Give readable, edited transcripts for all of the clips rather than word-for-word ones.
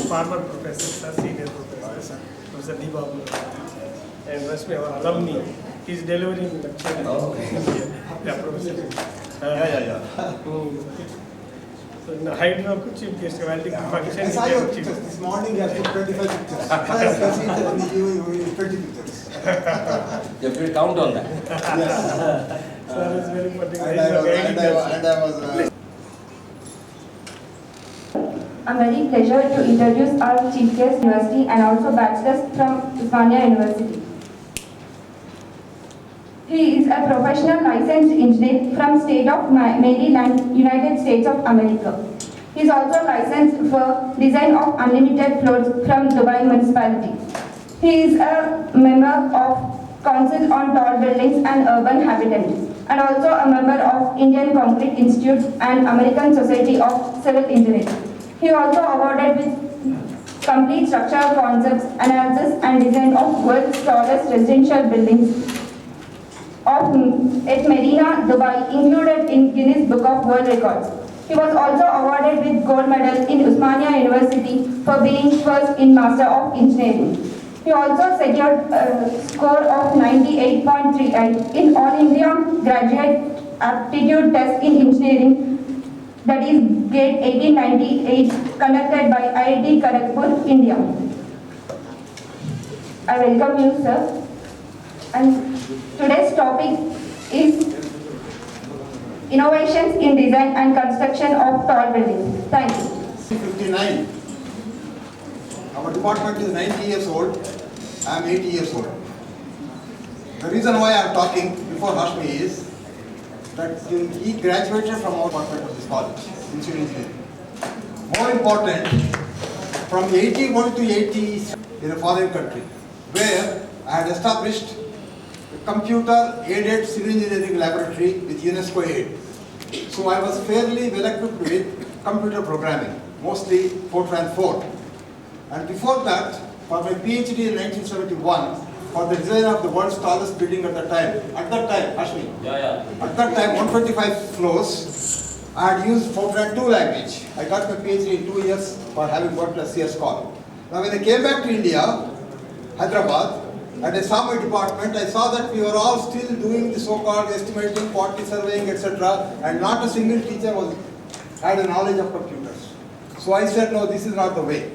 Farmer professor, senior professor, Professor D. Babu, and rest of our alumni. He's delivering lecture. Yeah, professor. So in the Hydro chief guest, function. I saw your pictures this morning. You have put 25 pictures. I can see that you 20 pictures. You have to count on that. Yes. So it's very particular. And I was. I'm very pleasure to introduce our chief guest university and also bachelors from Usmania University. He is a professional licensed engineer from state of Maryland, United States of America. He is also licensed for design of unlimited floors from Dubai municipality. He is a member of Council on Tall Buildings and Urban Habitats and also a member of Indian Concrete Institute and American Society of Civil Engineering. He also awarded with complete structural concepts, analysis and design of world's tallest residential buildings at Marina, Dubai, included in Guinness Book of World Records. He was also awarded with gold medal in Usmania University for being first in Master of Engineering. He also secured a score of 98.38 in All India Graduate Aptitude Test in Engineering, that is GATE 1898, conducted by IIT Kharagpur, India. I welcome you, sir. And today's topic is innovations in design and construction of tall buildings. Thank you. 59. Our department is 90 years old. I am 80 years old. The reason why I am talking before Hashmi is that he graduated from our department of this college in civil engineering. More important, from 81 to 80 in a foreign country, where I had established a computer-aided civil engineering laboratory with UNESCO aid. So I was fairly well equipped with computer programming, mostly Fortran 4. And before that, for my PhD in 1971, for the design of the world's tallest building at that time, Ashmi, at that time 125 floors, I had used Fortran 2 language. I got my PhD in 2 years for having worked as CS Call. Now when I came back to India, Hyderabad, and I saw my department, I saw that we were all still doing the so-called estimating, quantity surveying, etc. And not a single teacher had a knowledge of computers. So I said, no, this is not the way.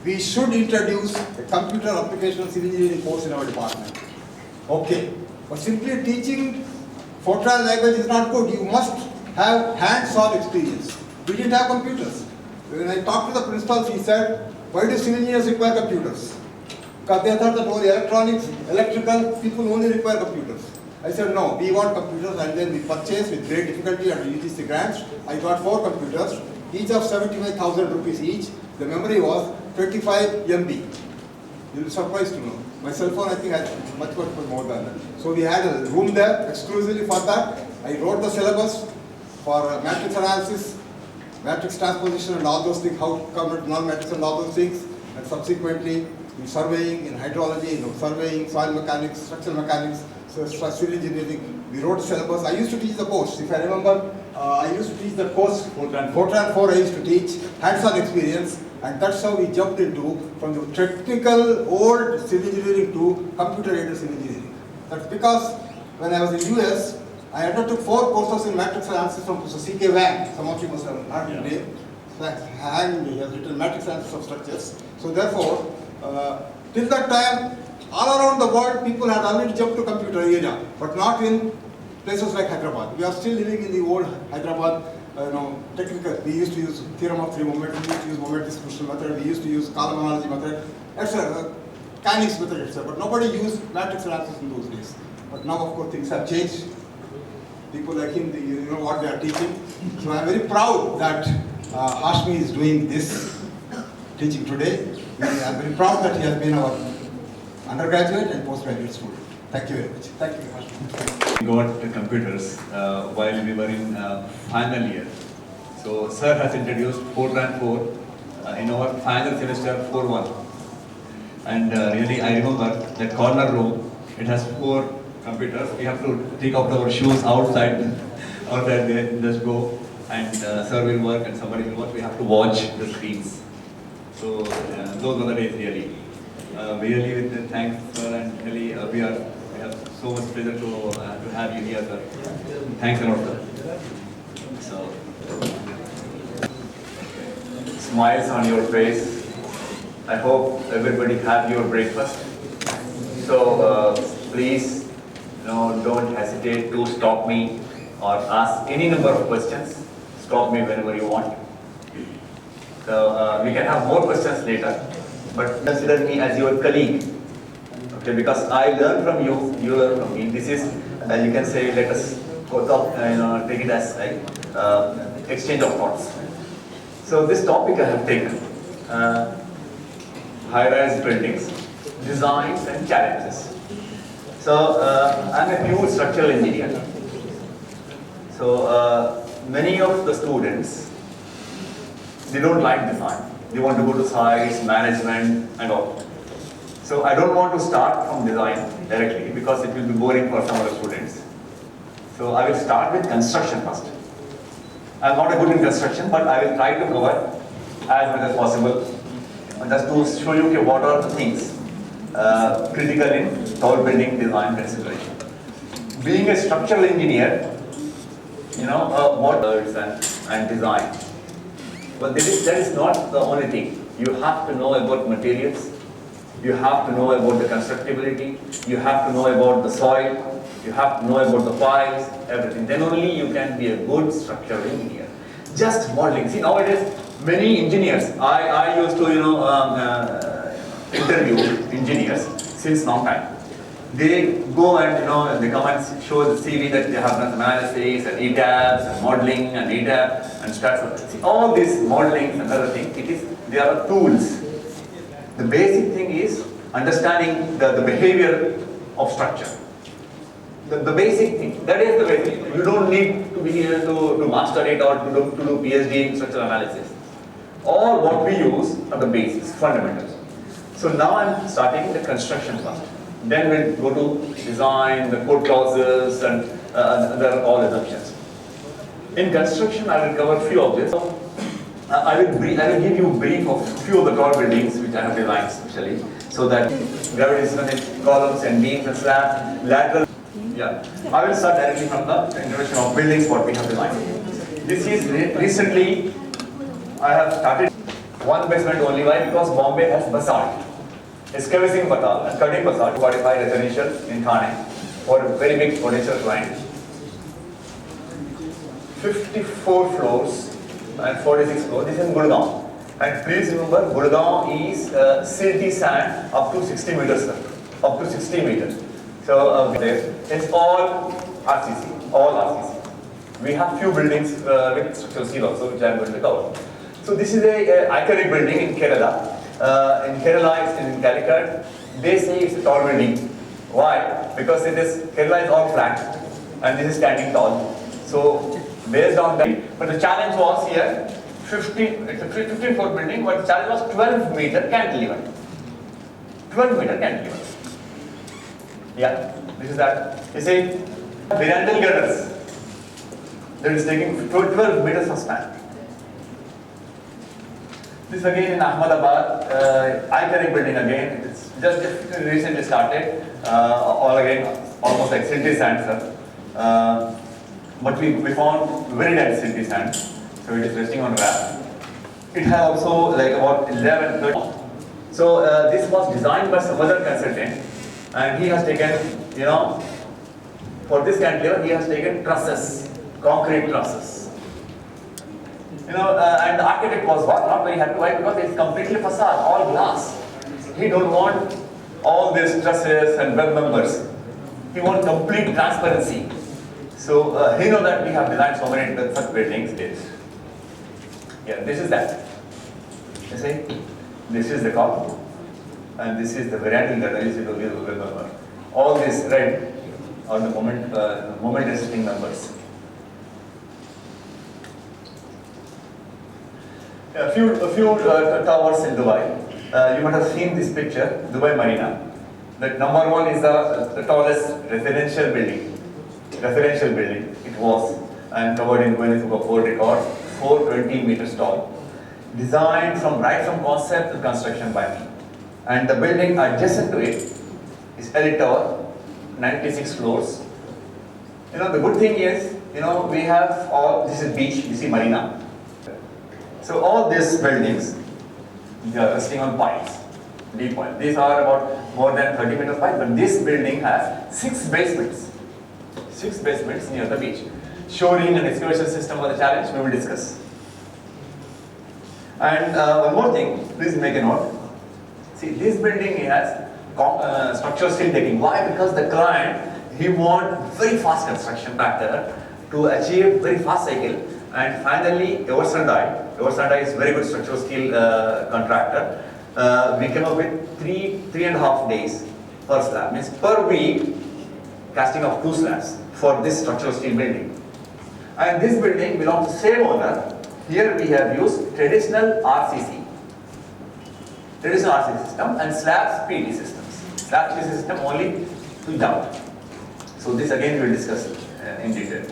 We should introduce a computer application civil engineering course in our department. Okay, but simply teaching Fortran language is not good. You must have hands-on experience. We didn't have computers. When I talked to the principal, he said, why do civil engineers require computers? Because they thought that only electronics, electrical, people only require computers. I said, no, we want computers, and then we purchased with great difficulty under UGC grants. I got 4 computers, each of 75,000 rupees each. The memory was 25 MB. You'll be surprised to know. My cell phone, I think, had much more than that. So we had a room there exclusively for that. I wrote the syllabus for matrix analysis, matrix transposition and all those things, how come non-matrix and all those things. And subsequently, in surveying, in hydrology, surveying, soil mechanics, structural mechanics, so civil engineering, we wrote syllabus. I used to teach the course. If I remember, I used to teach the course, Fortran 4 I used to teach, hands-on experience, and that's how we jumped into from the technical old civil engineering to computer-aided civil engineering. That's because when I was in US, I undertook 4 courses in matrix analysis from Professor C.K. Wang. Some of you must have heard his name. And he has written matrix analysis of structures. So therefore, till that time, all around the world, people had already jumped to computer area, but not in places like Hyderabad. We are still living in the old Hyderabad, technical. We used to use theorem of 3 moments, we used to use moment distribution method, we used to use column analogy method, etc. Mechanics method, etc. But nobody used matrix analysis in those days. But now, of course, things have changed. People like him, you know what they are teaching. So I am very proud that Hashmi is doing this teaching today. I am very proud that he has been our undergraduate and postgraduate student. Thank you very much. Thank you, Hashmi. We got the computers while we were in final year. So sir has introduced Fortran 4 in our final semester 4-1. And really I remember that corner room, it has 4 computers. We have to take out our shoes outside there, just go. and sir will work and somebody will work, we have to watch the screens. So those were the days really. Really with the thanks sir and really we have so much pleasure to have you here sir. Thanks a lot sir. So smiles on your face. I hope everybody have your breakfast. So please, don't hesitate to stop me or ask any number of questions. Stop me whenever you want. So we can have more questions later, but consider me as your colleague. Okay, because I learn from you, you learn from me. This is, you can say, let us take it as like exchange of thoughts. So this topic I have taken, high-rise buildings, designs and challenges. So I'm a pure structural engineer. So many of the students, they don't like design. They want to go to sites, management and all. So I don't want to start from design directly because it will be boring for some other students. So I will start with construction first. I'm not a good in construction, but I will try to cover as much as possible. Just to show you what are the things critical in tall building design consideration. Being a structural engineer, what words and design. But that is not the only thing. You have to know about materials. You have to know about the constructability. You have to know about the soil. You have to know about the piles, everything. Then only you can be a good structural engineer. Just modeling. See, nowadays, many engineers, I used to, interview engineers since long time. They go and, they come and show the CV that they have done analysis and ETABS and modeling and ETAB and stats. See, all these modeling and other things, they are tools. The basic thing is understanding the behavior of structure. The basic thing, that is the basic. You don't need to be here to master it or to do PhD in structural analysis. All what we use are the basics, fundamentals. So now I'm starting the construction part. Then we'll go to design, the code clauses and other all assumptions. In construction, I will cover few of this. I will give you a brief of few of the tall buildings which I have designed especially, so that gravity resonant columns and beams and slabs, lateral. Yeah, I will start directly from the introduction of buildings what we have designed. This is recently I have started one basement only. Why? Because Bombay has basalt. Excavating basalt and cutting basalt, 45 residential in Thane for a very big potential client. 54 floors and 46 floors. This is in Gurgaon. And please remember, Gurgaon is silty sand up to 60 meters, sir. Up to 60 meters. So it's all RCC, all RCC. We have few buildings with structural steel also, which I am going to cover. So this is a iconic building in Kerala. In Kerala, it's in Calicut. They say it's a tall building. Why? Because Kerala is all flat, and this is standing tall. So based on that, but the challenge was here, it's a 15-foot building, but the challenge was 12-meter cantilever. 12-meter cantilever. Yeah, this is that. You see, verandal girders. That is taking 12 meters of span. This again in Ahmedabad, iconic building again. It's just recently started. All again, almost like silty sand, sir. But we found very dense silty sand, so it is resting on wrap. It has also like about 11, 13. So this was designed by some other consultant, and he has taken, for this cantilever, he has taken trusses, concrete trusses. And the architect was not very happy. Why? Because it's completely facade, all glass. He don't want all these trusses and web members. He wants complete transparency. So he knows that we have designed so many such buildings. Yeah, this is that. You see, this is the column, and this is the verandal that I used to remember. All this red are the moment resisting numbers. A few towers in Dubai. You might have seen this picture, Dubai Marina. That #1 is the tallest residential building. It was. and covered in Guinness Book of World Records, 420 meters tall, designed right from concept to construction by me. And the building adjacent to it is Elite Tower, 96 floors. You know, the good thing is, you know, we have all, this is beach, you see marina. So all these buildings, they are resting on piles, deep piles. These are about more than 30 meters wide, but this building has 6 basements. 6 basements near the beach. Shoring and excavation system for the challenge, we will discuss. And one more thing, please make a note. See, this building has structural steel decking. Why? Because the client, he wants very fast construction factor to achieve very fast cycle. And finally, Eversandai is very good structural steel contractor. We came up with 3.5 days per slab. Means per week, casting of 2 slabs for this structural steel building. And this building belongs to same owner. Here we have used traditional RCC. Traditional RCC system and slabs PD systems. Slab PD system only to jump. So this again we will discuss in detail.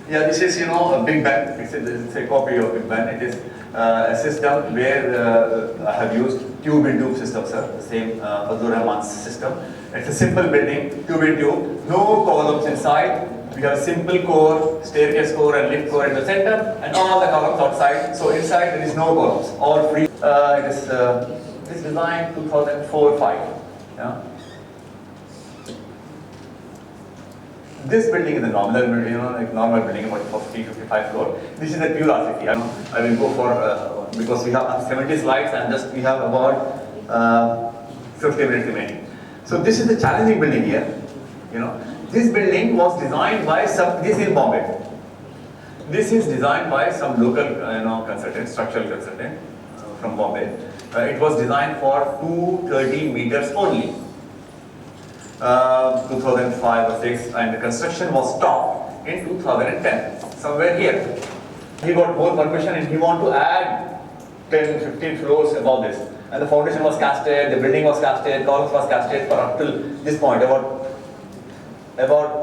Yeah, this is, you know, a Big Bang. It's a copy of Big Bang. It is a system where I have used tube in tube system, sir. The same Fazlur Rahman's system. It's a simple building, tube in tube, no columns inside. We have a simple core, staircase core and lift core in the center, and all the columns outside. So inside there is no columns, all free. It is designed 2004-5. Yeah. This building is a normal building, you know, like normal building, about 50-55 floor. This is a pure RCC. I will go for because we have 70 slides and just we have about 50 minutes remaining. So this is the challenging building here. You know, this building was designed by some. This is Bombay. This is designed by some local, consultant, structural consultant from Bombay. It was designed for 230 meters only. 2005 or 6, and the construction was stopped in 2010, somewhere here. He got more permission and he wanted to add 10-15 floors above this. And the foundation was casted, the building was casted, columns was casted for up till this point, about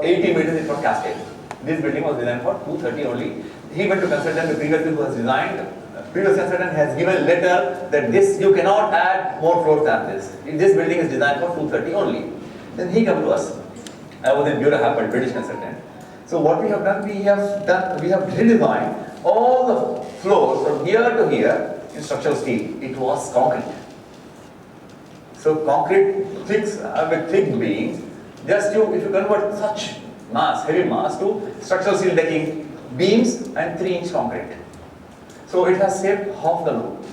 80 meters it was casted. This building was designed for 230 only. He went to consultant, the previous who was designed, previous consultant has given letter that this, you cannot add more floors than this. This building is designed for 230 only. Then he came to us. I was in Bureau Happel, British consultant. So what we have done, we have redesigned all the floors from here to here in structural steel. It was concrete. So concrete with thick beams, if you convert such mass, heavy mass to structural steel decking, beams and 3-inch concrete. So it has saved half the load.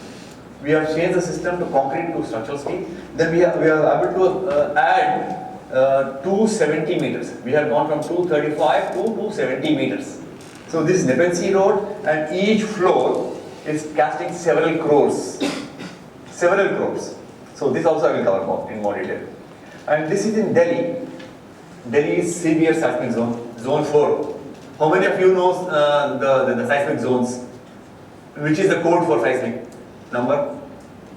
We have changed the system to concrete to structural steel. Then we are able to add 270 meters. We have gone from 235 to 270 meters. So this is Nepean Road, and each floor is casting several crores. Several crores. So this also I will cover in more detail. And this is in Delhi. Delhi is severe seismic zone, zone 4. How many of you know the seismic zones? Which is the code for seismic number?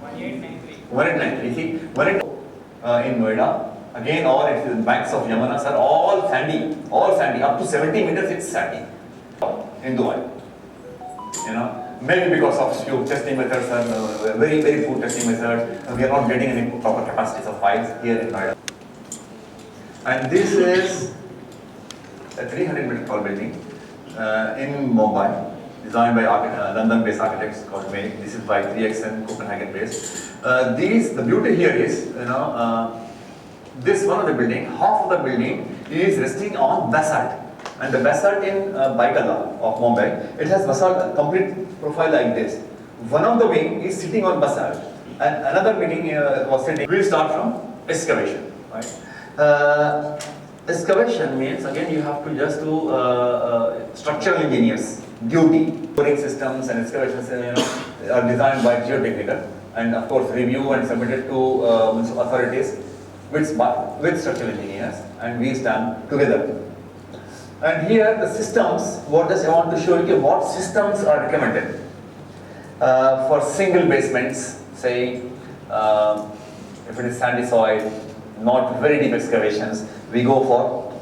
1893. 1893. You see, 1893 in Noida. Again, all it is banks of Yamuna, sir, all sandy, up to 70 meters it's sandy in Dubai. You know, maybe because of few testing methods and very, very poor testing methods, we are not getting any proper capacities of piles here in Noida. And this is a 300-meter tall building in Mumbai, designed by London-based architects called May. This is by 3XN, Copenhagen-based. The beauty here is, this one of the building, half of the building is resting on basalt. And the basalt in Baikala of Mumbai, it has basalt complete profile like this. One of the wing is sitting on basalt, and another wing was sitting. We'll start from excavation. Right? Excavation means, again, you have to just do structural engineers duty. Boring systems and excavations are designed by geotechnical, and of course review and submitted to authorities with structural engineers, and we stand together. And here the systems, I want to show you what systems are recommended for single basements, say if it is sandy soil, not very deep excavations, we go for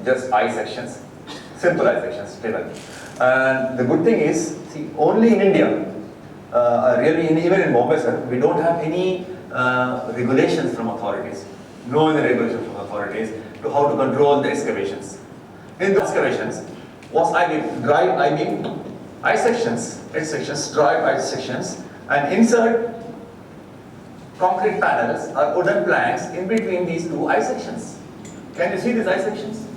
just I sections, simple I sections, driven. And the good thing is, see, only in India, even in Bombay, sir, we don't have any regulations from authorities, no any regulations from authorities to how to control the excavations. In the excavations, was I-beam, drive I-beam, I sections, H sections, drive I sections, and insert concrete panels or wooden planks in between these two I sections. Can you see these I sections?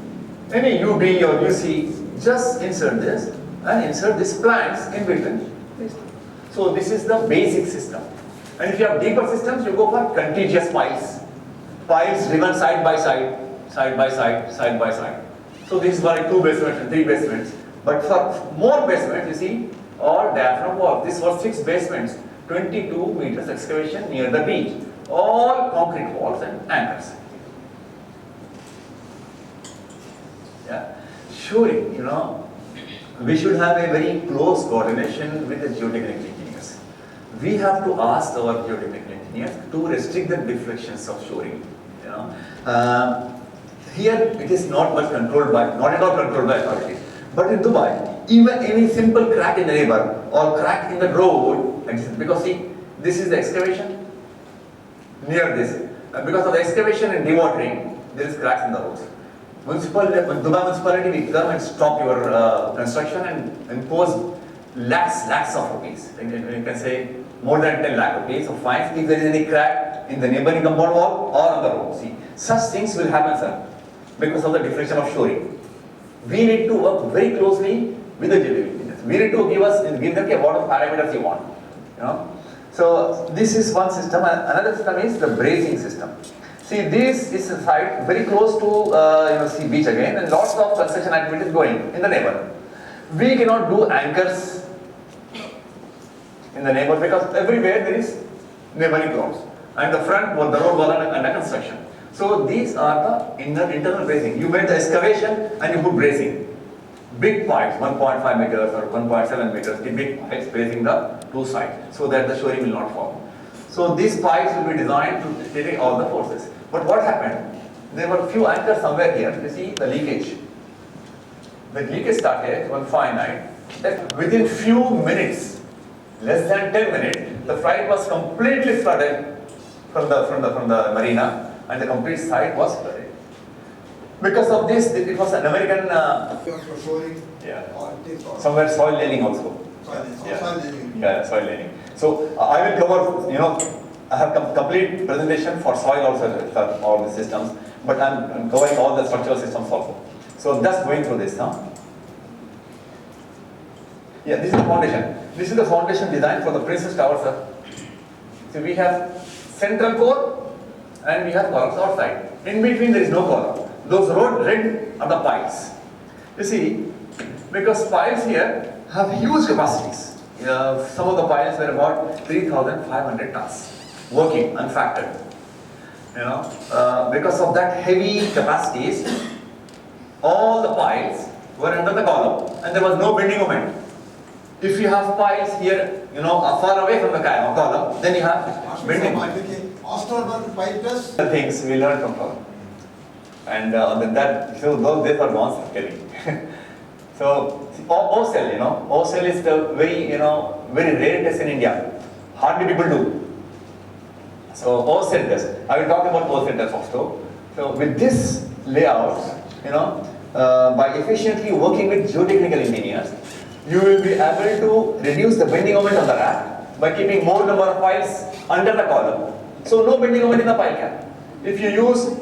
Any UB or UC, just insert this and insert these planks in between these two. So this is the basic system. And if you have deeper systems, you go for contiguous piles. Piles driven side by side, side by side, side by side. So this is like 2 basements and 3 basements. But for more basements, you see, all diaphragm walls. This was 6 basements, 22 meters excavation near the beach. All concrete walls and anchors. Yeah. Surely, we should have a very close coordination with the geotechnical engineers. We have to ask our geotechnical engineers to restrict the deflections of shoring. Here it is not much controlled by, not at all controlled by authorities. But in Dubai, even any simple crack in the neighbor or crack in the road, because see, this is the excavation near this. And because of the excavation and dewatering, there is cracks in the roads. Dubai municipality will come and stop your construction and impose lakhs of rupees. You can say more than 10 lakh rupees of fines if there is any crack in the neighboring compound wall or on the road. See, such things will happen, sir, because of the deflection of shoring. We need to work very closely with the geotechnical engineers. We need to give them what parameters you want. So this is one system. Another system is the bracing system. See, this is a site very close to see beach again, and lots of construction activities going in the neighbor. We cannot do anchors in the neighbor because everywhere there is neighboring grounds, and the front the road was under construction. So these are the internal bracing. You made the excavation and you put bracing. Big pipes, 1.5 meters or 1.7 meters, the big pipes bracing the two sides so that the shoring will not fall. So these pipes will be designed to take all the forces. But what happened? There were a few anchors somewhere here. You see the leakage. The leakage started one fine night. That within few minutes, less than 10 minutes, the flight was completely flooded from the marina, and the complete site was flooded. Because of this, it was an American. Somewhere soil laying also. Soil laying. So I will cover, I have complete presentation for soil also, for all the systems, but I'm covering all the structural systems also. So just going through this now. Yeah, this is the foundation. This is the foundation design for the Princess Tower, sir. So we have central core and we have columns outside. In between there is no column. Those red are the piles. You see, because piles here have huge capacities. Some of the piles were about 3,500 tons, working, unfactored. Because of that heavy capacities, all the piles were under the column and there was no bending moment. If you have piles here, far away from the column, then you have bending moment. The things we learned from column. And so those days are gone, actually. So O-cell, O-cell is the very, very rare test in India. Hardly people do. So O-cell test. I will talk about O-cell test also. So with this layout, by efficiently working with geotechnical engineers, you will be able to reduce the bending moment of the rack by keeping more number of piles under the column. So no bending moment in the pile cap. If you use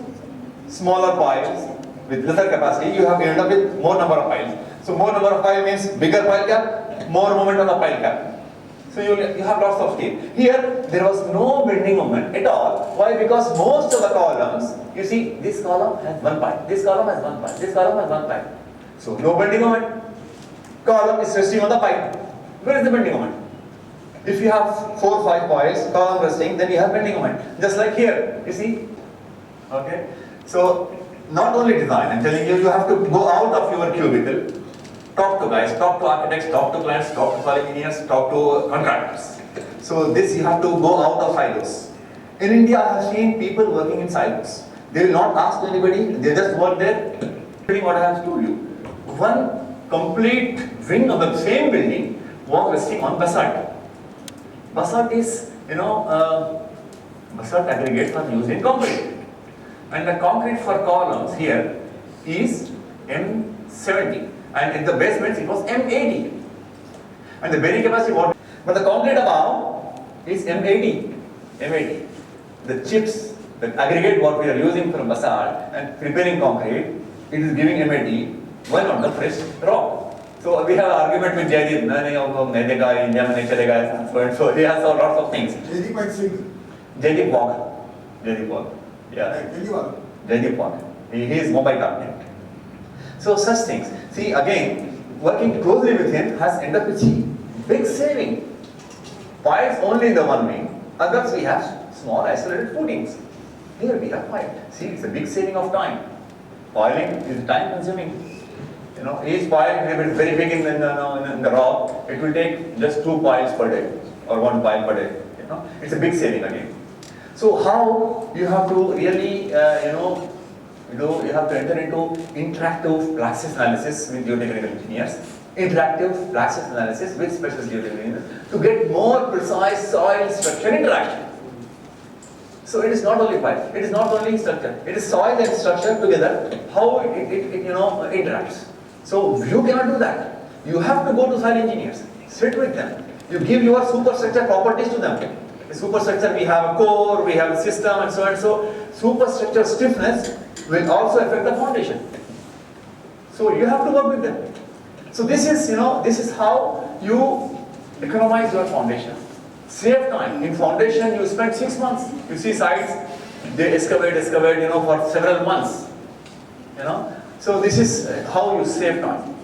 smaller piles with lesser capacity, you have to end up with more number of piles. So more number of piles means bigger pile cap, more moment on the pile cap. So you have lots of steel. Here there was no bending moment at all. Why? Because most of the columns, you see, this column has one pile, this column has one pile, this column has one pile. So no bending moment. Column is resting on the pile. Where is the bending moment? If you have 4 or 5 piles, column resting, then you have bending moment. Just like here, you see? Okay. So not only design, I'm telling you, you have to go out of your cubicle, talk to guys, talk to architects, talk to clients, talk to soil engineers, talk to contractors. So this you have to go out of silos. In India, I have seen people working in silos. They will not ask anybody, they just work there, What I have told you, one complete wing of the same building was resting on basalt. Basalt is, basalt aggregates are used in concrete. And the concrete for columns here is M70. And in the basements it was M80. And the bearing capacity what? But the concrete above is M80. M80. The chips, the aggregate what we are using from basalt and preparing concrete, it is giving M80. Why not the fresh rock? So we have an argument with Jaideep, India mein chalega, so and so. He has lots of things. Jaideep and Singh. Jaideep Walk. Jaideep Walk. Yeah. Jaideep Walk. He is Mumbai cabinet. So such things. See again, working closely with him has ended up with big saving. Piles only in the one wing. Others we have small isolated footings. Here we have pile. See, it's a big saving of time. Piling is time consuming. Each pile is very big in the rock. It will take just 2 piles per day or 1 pile per day. It's a big saving again. So how you have to really, you have to enter into interactive praxis analysis with geotechnical engineers, interactive praxis analysis with specialist geotechnical engineers to get more precise soil structure interaction. So it is not only pile, it is not only structure, it is soil and structure together, how it interacts. So you cannot do that. You have to go to soil engineers, sit with them. You give your superstructure properties to them. The superstructure, we have a core, we have a system and so and so. Superstructure stiffness will also affect the foundation. So you have to work with them. So this is how you economize your foundation. Save time. In foundation, you spend 6 months. You see sites, they excavate, for several months. So this is how you save time.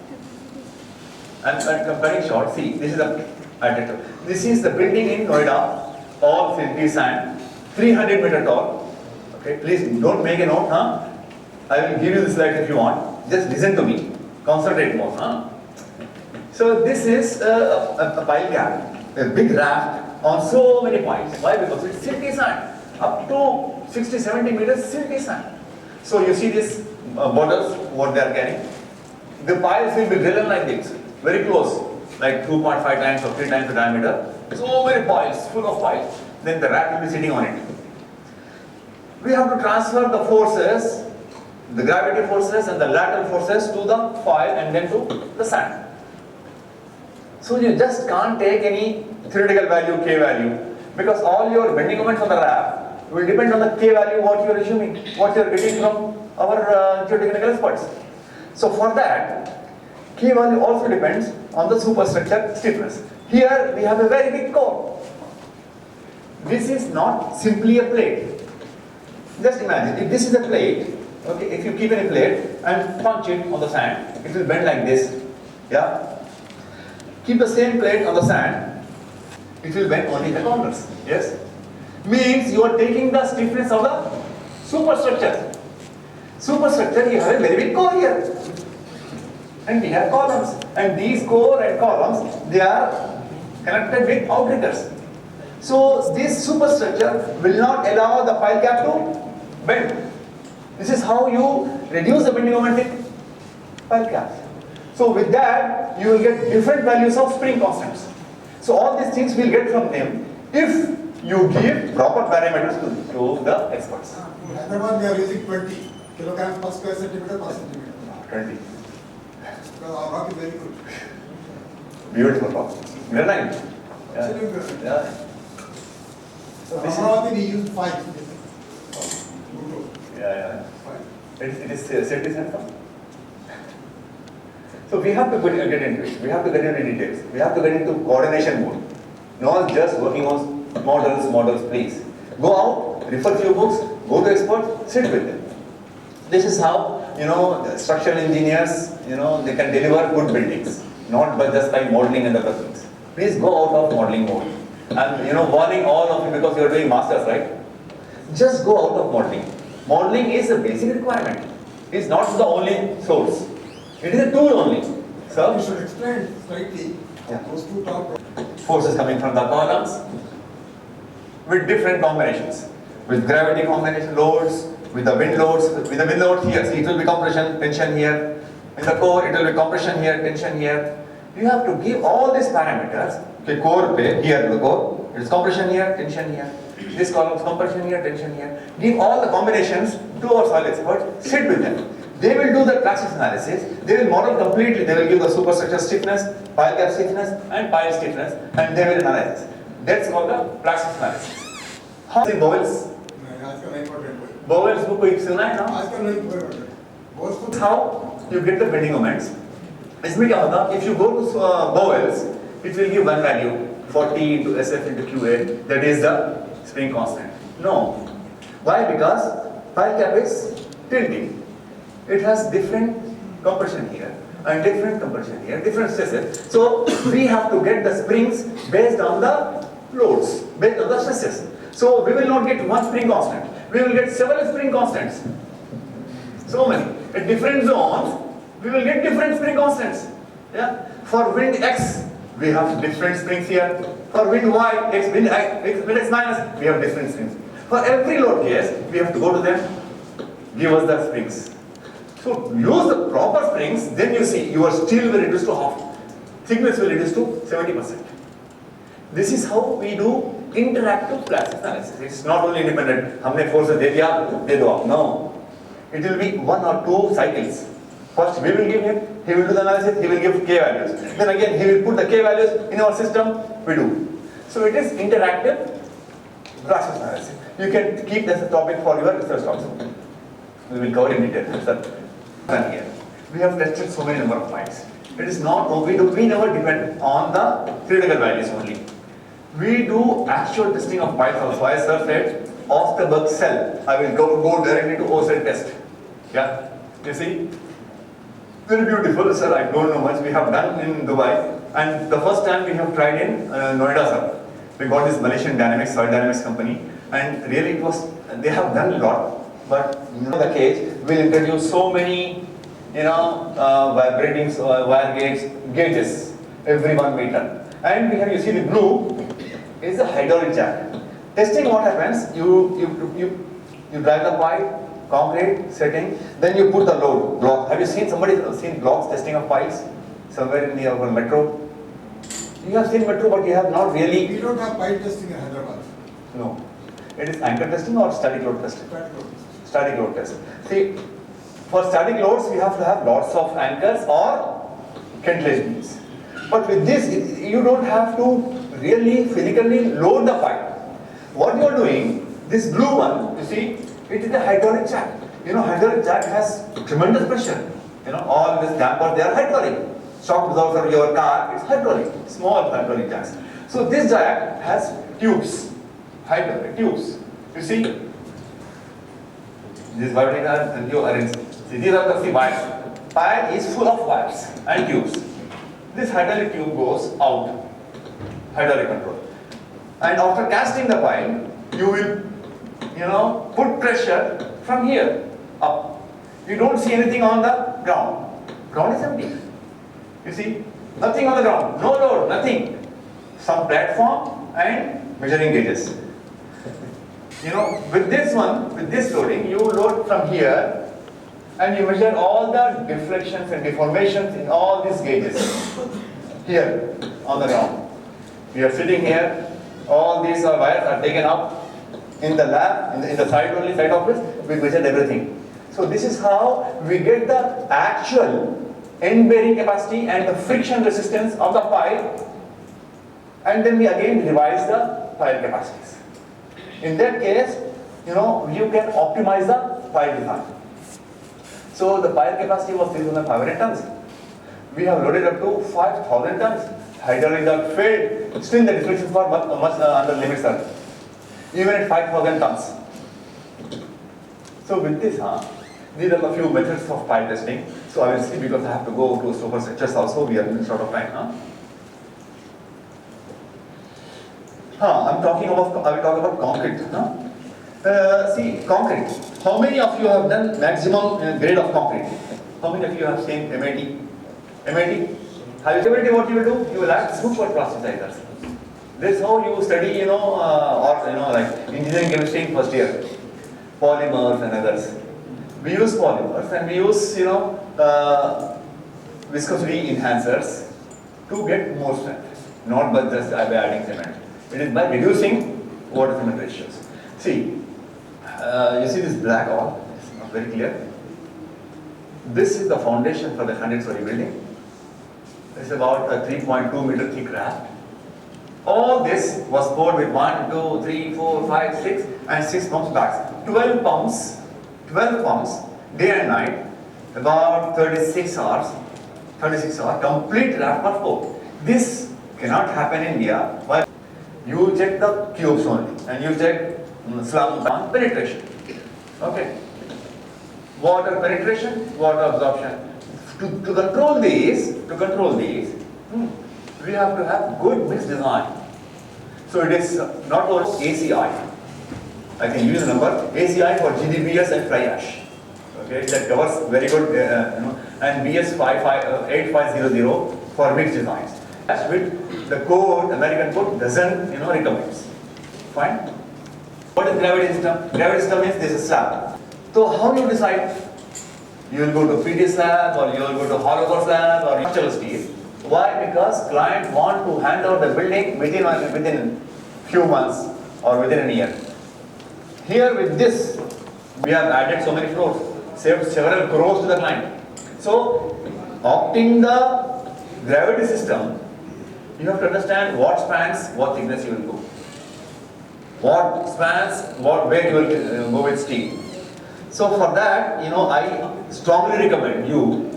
And comparing short, see, this is this is the building in Noida, all filthy sand, 300 meter tall. Okay, please don't make a note, huh? I will give you the slide if you want. Just listen to me. Concentrate more, huh? So this is a pile cap, a big raft on so many piles. Why? Because it's silty sand. Up to 60-70 meters silty sand. So you see these bottles, what they are carrying. The piles will be driven like this, very close, like 2.5 times or 3 times the diameter. So many piles, full of piles. Then the raft will be sitting on it. We have to transfer the forces, the gravity forces and the lateral forces to the pile and then to the sand. So you just can't take any theoretical value, K value, because all your bending moments on the raft will depend on the K value, what you are assuming, what you are getting from our geotechnical experts. So for that, K value also depends on the superstructure stiffness. Here we have a very big core. This is not simply a plate. Just imagine, if this is a plate, okay, if you keep in a plate and punch it on the sand, it will bend like this. Yeah? Keep the same plate on the sand, it will bend only the corners. Yes? Means you are taking the stiffness of the superstructure. Superstructure, you have a very big core here. And we have columns. And these core and columns, they are connected with outriggers. So this superstructure will not allow the pile cap to bend. This is how you reduce the bending moment in pile caps. So with that, you will get different values of spring constants. So all these things we'll get from them if you give proper parameters to the experts. Hyderabad we are using 20 kilograms per square centimeter per centimeter. 20. Because our rock is very good. Beautiful rock. Granite. Absolute granite. Yeah. So This is- Amravati we used 5. Yeah. It is citizen from. So we have to get into it. We have to get into details. We have to get into coordination mode. Not just working on models, please. Go out, refer few books, go to experts, sit with them. This is how, the structural engineers, they can deliver good buildings. Not just by modeling and other things. Please go out of modeling mode. And, warning all of you because you are doing masters, right? Just go out of modeling. Modeling is a basic requirement. It's not the only source. It is a tool only. So, You should explain slightly those two top forces coming from the columns with different combinations. With gravity combination loads, with the wind loads, with the wind load here, see it will be compression, tension here. In the core, it will be compression here, tension here. You have to give all these parameters. Okay, core pe, here the core, it is compression here, tension here. This column is compression here, tension here. Give all the combinations to our soil experts, sit with them. They will do the praxis analysis, they will model completely, they will give the superstructure stiffness, pile cap stiffness and pile stiffness, and they will analyze. That's called the praxis analysis. How the Bowles? Bowles book is how you get the bending moments. If you go to Bowles, it will give one value, 40 into SF into QA, that is the spring constant. No. Why? Because pile cap is tilting. It has different compression here and different compression here, different stresses. So we have to get the springs based on the loads, based on the stresses. So we will not get one spring constant. We will get several spring constants. So many. At different zones, we will get different spring constants. Yeah. For wind X, we have different springs here. For wind Y, wind X minus, we have different springs. For every load case, we have to go to them, give us the springs. So use the proper springs, then you see your steel will reduce to half. Thickness will reduce to 70%. This is how we do interactive praxis analysis. It's not only independent. हमने forces दे दिया, दे दो आप. No. It will be 1 or 2 cycles. First we will give him, he will do the analysis, he will give K values. Then again he will put the K values in our system, we do. So it is interactive praxis analysis. You can keep this a topic for your research also. We will cover in detail. And here, we have tested so many number of piles. It is not, we never depend on the theoretical values only. We do actual testing of piles also. As sir said, Osterberg cell. I will go directly to O cell test. Yeah, you see? Very beautiful, sir. I don't know much. We have done in Dubai, and the first time we have tried in Noida, sir. We got this Malaysian Dynamics, soil dynamics company, and really it was, they have done a lot. But in the case, we'll introduce so many, vibrating wire gauges every 1 meter. And we have, you see the blue is the hydraulic jack. Testing what happens, you drive the pipe, concrete, setting, then you put the load, block. Have you seen seen blocks testing of pipes somewhere in the metro? You have seen metro, but you have not really. We don't have pipe testing in Hyderabad. No. It is anchor testing or static load testing? Static load test. See, for static loads, we have to have lots of anchors or cartilage beams. But with this, you don't have to really physically load the pipe. What you are doing, this blue one, you see, it is a hydraulic jack. Hydraulic jack has tremendous pressure. All this dampers, they are hydraulic. Shock absorber of your car is hydraulic, small hydraulic jacks. So this jack has tubes, hydraulic tubes. You see, this vibrating and you arrange. See, these are the wires. Pile is full of wires and tubes. This hydraulic tube goes out, hydraulic control. And after casting the pile, you will, put pressure from here up. You don't see anything on the ground. Ground is empty. You see, nothing on the ground, no load, nothing. Some platform and measuring gauges. With this one, with this loading, you load from here and you measure all the deflections and deformations in all these gauges here on the ground. We are sitting here, all these wires are taken up in the lab, in the side office, we measured everything. So this is how we get the actual end bearing capacity and the friction resistance of the pile, and then we again revise the pile capacities. In that case, you can optimize the pile design. So the pile capacity was 3,500 tons. We have loaded up to 5,000 tons. Hydraulic jack failed. Still the deflections were much under limits, sir. Even at 5,000 tons. So with this, these are a few methods of pile testing. So I will see because I have to go to superstructures also. We are in short of time. I will talk about concrete. See, concrete. How many of you have done maximum grade of concrete? How many of you have seen MAT? MAT? Have you MAT, what you will do? You will add super plasticizers. This is how you study, like engineering chemistry in first year. polymers and others. We use polymers and we use, viscosity enhancers to get more strength, not by just by adding cement. It is by reducing water cement ratios. See, you see this black all, it's not very clear. This is the foundation for the 100-story building. It's about a 3.2 meter thick raft. All this was poured with 1, 2, 3, 4, 5, 6 and 6 pumps back. 12 pumps, day and night, about 36 hours, complete raft was poured. This cannot happen in India, but you check the cubes only and you check slum penetration. Okay. Water penetration, water absorption. To control these, we have to have good mix design. So it is not only ACI. I can use the number ACI for GDBS and fly ash. Okay, that covers very good, and BS 8500 for mix designs. As with the code, American code doesn't, recommends. Fine. What is gravity system? Gravity system means this is slab. So how you decide? You will go to PD slab or you will go to hollow core slab or structural steel. Why? Because client want to hand out the building within few months or within a year. Here with this, we have added so many floors, saved several crores to the client. So, opting the gravity system, you have to understand what spans, what thickness you will go. What spans, where you will go with steel. So for that, I strongly recommend you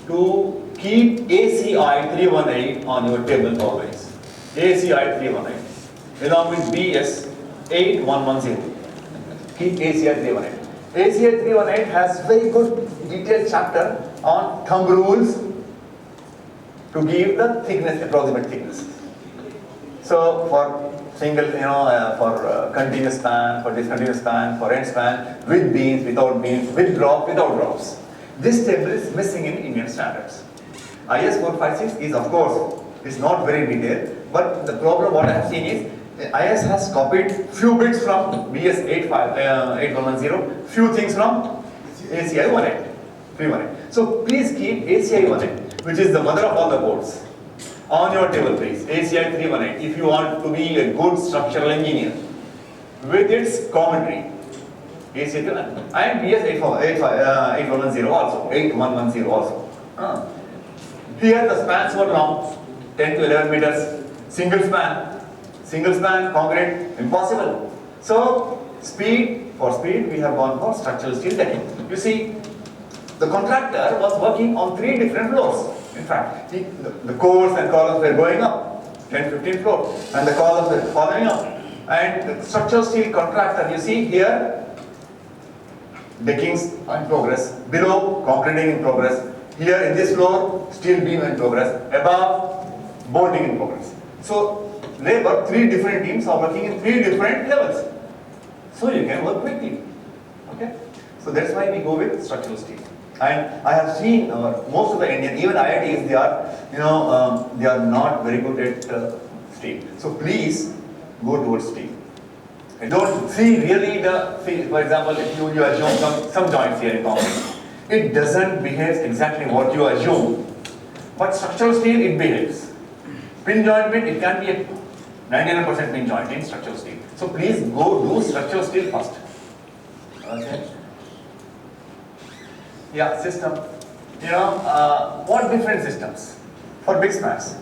to keep ACI 318 on your table always. ACI 318 along with BS 8110. Keep ACI 318. ACI 318 has very good detailed chapter on thumb rules to give the thickness, approximate thickness. So for single, for continuous span, for discontinuous span, for end span, with beams, without beams, with drop, without drops. This table is missing in Indian standards. IS 456 is, of course, is not very detailed, but the problem what I have seen is IS has copied few bits from BS 8110, few things from ACI 318. So please keep ACI 18, which is the mother of all the boards, on your table, please. ACI 318, if you want to be a good structural engineer, with its commentary. ACI 318 and BS 8110 also. Here the spans were long, 10 to 11 meters, single span, concrete, impossible. So, for speed, we have gone for structural steel decking. You see, the contractor was working on 3 different floors. In fact, the cores and columns were going up, 10-15 floors, and the columns were following up. And the structural steel contractor, you see here, deckings in progress, below concreting in progress, here in this floor, steel beam in progress, above, bolting in progress. So, labor, 3 different teams are working in 3 different levels. So you can work quickly. Okay? So that's why we go with structural steel. And I have seen most of the Indian, even IITs, they are not very good at steel. So please go towards steel. And don't see really for example, if you assume some joints here in concrete, it doesn't behave exactly what you assume. But structural steel, it behaves. Pin joint bit, it can be a 99% pin joint in structural steel. So please go do structural steel first. Okay. Yeah, system. What different systems for big spans?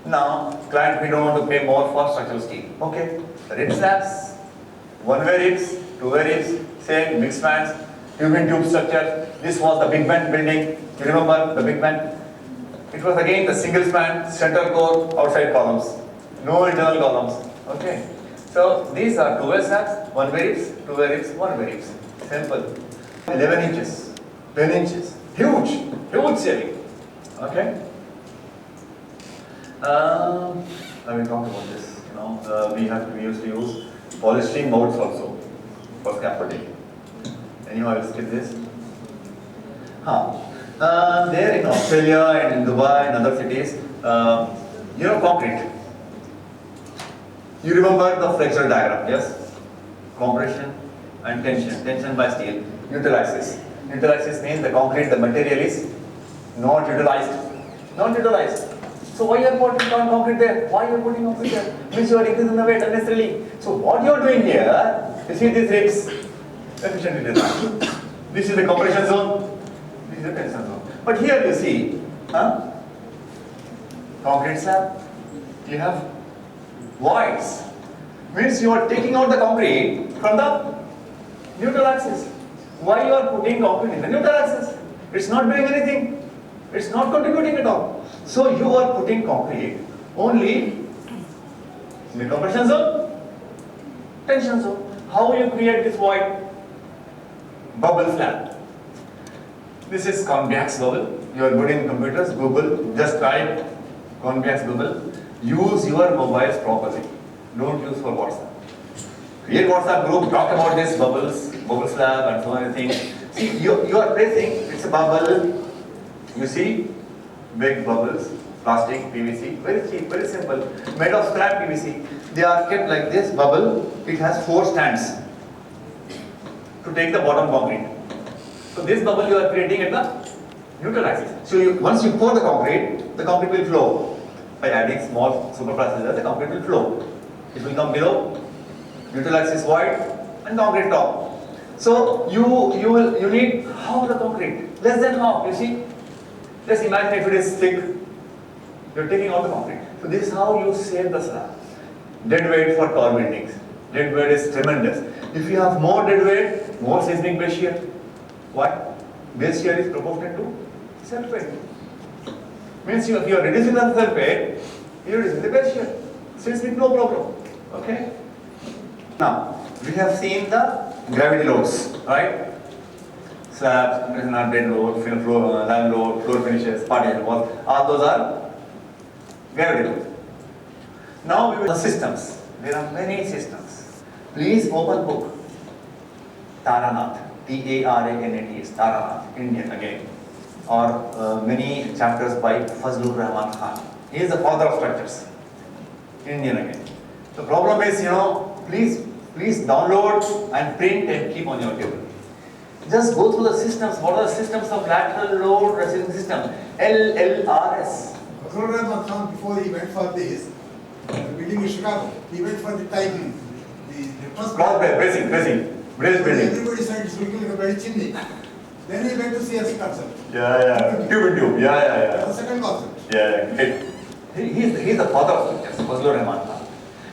Now, client, we don't want to pay more for structural steel. Okay, rib slabs, one-way ribs, two-way ribs, same big spans, tube structure. This was the Big Ben building. You remember the Big Ben? It was again the single span, center core, outside columns. No internal columns. Okay. So these are two-way slabs, one-way ribs, two-way ribs, one-way ribs. Simple. 11 inches. 10 inches, huge saving. Okay. I will talk about this. We used to use polystyrene molds also for scaffolding. Anyhow, I will skip this. There in Australia and in Dubai and other cities, concrete. You remember the flexure diagram? Yes. Compression, and tension. Tension by steel neutralizes. Neutralizes means the concrete, the material is not utilized. Not utilized. So why you are putting down concrete there? Why you are putting concrete there? Means you are increasing the weight unnecessarily. So what you are doing here, you see these ribs efficiently designed. This is the compression zone. This is the tension zone. But here you see, concrete slab. You have voids. Means you are taking out the concrete from the neutral axis. Why you are putting concrete in the neutral axis? It's not doing anything. It's not contributing at all. So you are putting concrete only in the compression zone, tension zone. How you create this void? Bubble slab. This is convex bubble. You are good in computers. Google. Just type convex bubble. Use your mobiles properly. Don't use for WhatsApp. Create WhatsApp group. Talk about this bubbles, bubble slab, and so many things. See, you are placing. It's a bubble. You see, big bubbles, plastic, PVC, very cheap, very simple, made of scrap PVC. They are kept like this bubble. It has 4 stands to take the bottom concrete. So this bubble you are creating at the neutral axis. So once you pour the concrete will flow. By adding small superplasters, the concrete will flow. It will come below, neutral axis void, and concrete top. So you need half the concrete, less than half. You see. Just imagine if it is thick, you are taking out the concrete. So this is how you save the slab. Dead weight for tall buildings. Dead weight is tremendous. If you have more dead weight, more seismic base shear. Why? Base shear is proportional to self weight. Means if you are reducing the self weight, you are reducing the base shear. Seismic no problem. Okay? Now, we have seen the gravity loads, right? Slabs, dead load, land load, floor finishes, partition walls, all those are gravity loads. Now we will the systems. There are many systems. Please open book. Taranath, T-A-R-A-N-A-T, Taranath, Indian again. Or many chapters by Fazlur Rahman Khan. He is the father of structures. Indian again. The problem is, please download and print and keep on your table. Just go through the systems. What are the systems of lateral load resisting system? LLRS. Fazlur Rahman Khan, before he went for this, building in Chicago, he went for the type, the first Cross bracing building. Everybody said it's looking like a very chimney. Then he went to CSC concept. Yeah. Tube. That's the second concept. Yeah. He's the father of structures, Fazlur Rahman Khan.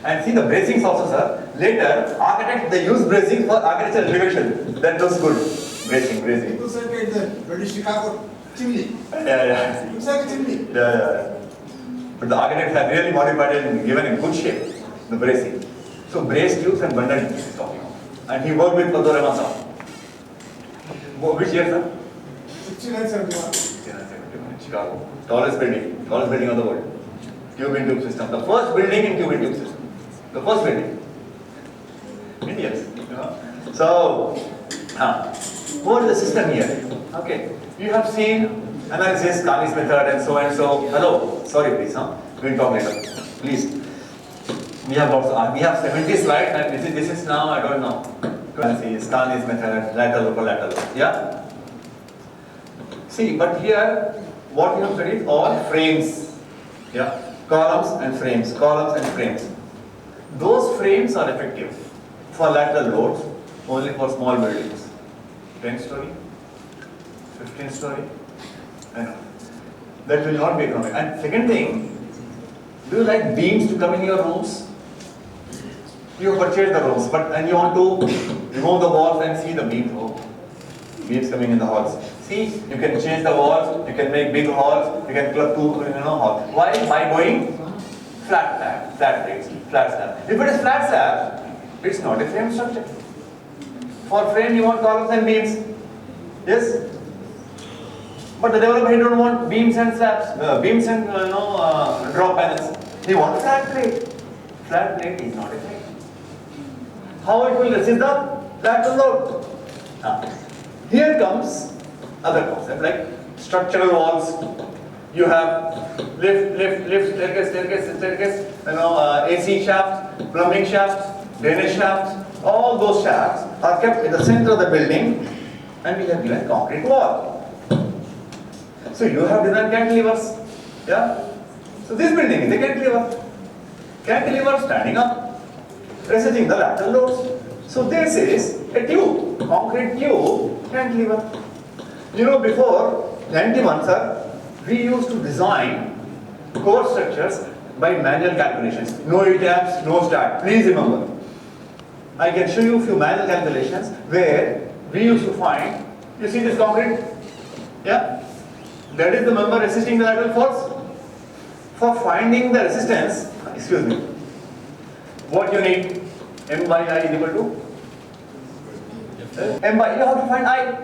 And see the bracings also, sir. Later, architects, they use bracing for architectural elevation. That was good. Bracing. People said it's a very Chicago chimney. Yeah. Looks like a chimney. Yeah. But the architects have really modified it and given in good shape, the bracing. So braced tubes and bundled tubes he's talking about. And he worked with Fazlur Rahman Khan. Which year, sir? 6971. Chicago. Tallest building of the world. Tube in tube system. The first building in tube in tube system. The first building. Indians. So, what is the system here? Okay. You have seen analysis, Kani's method, and so and so. Hello. Sorry, please. We will talk later. Please. We have 70 slides, and this is now, I don't know. Analysis, Kani's method, lateral. Yeah? See, but here, what we have studied all frames. Yeah? Columns and frames. Those frames are effective for lateral loads only for small buildings. 10 story, 15 story, that will not be economic. And second thing, do you like beams to come in your rooms? You purchase the rooms, and you want to remove the walls and see the beams. Oh, beams coming in the halls. See, you can change the walls, you can make big halls, you can club two halls. Why? By going flat slab. If it is flat slab, it's not a frame structure. For frame, you want columns and beams. Yes? But the developer, he don't want beams and slabs, drop panels. He wants flat plate. Flat plate is not a frame. How it will resist the lateral load? Here comes other concept like structural walls. You have lift, staircase, AC shafts, plumbing shafts, drainage shafts, All those shafts are kept in the center of the building and we have given concrete wall. So you have designed cantilevers. Yeah? So this building is a cantilever. Cantilever standing up, resisting the lateral loads. So this is a tube, concrete tube cantilever. You know, before 91, sir, we used to design core structures by manual calculations. No ETABS, no STAT. Please remember. I can show you a few manual calculations where we used to find, you see this concrete? Yeah? That is the member resisting the lateral force. For finding the resistance, excuse me, what you need? M by I is equal to? M by, you have to find I.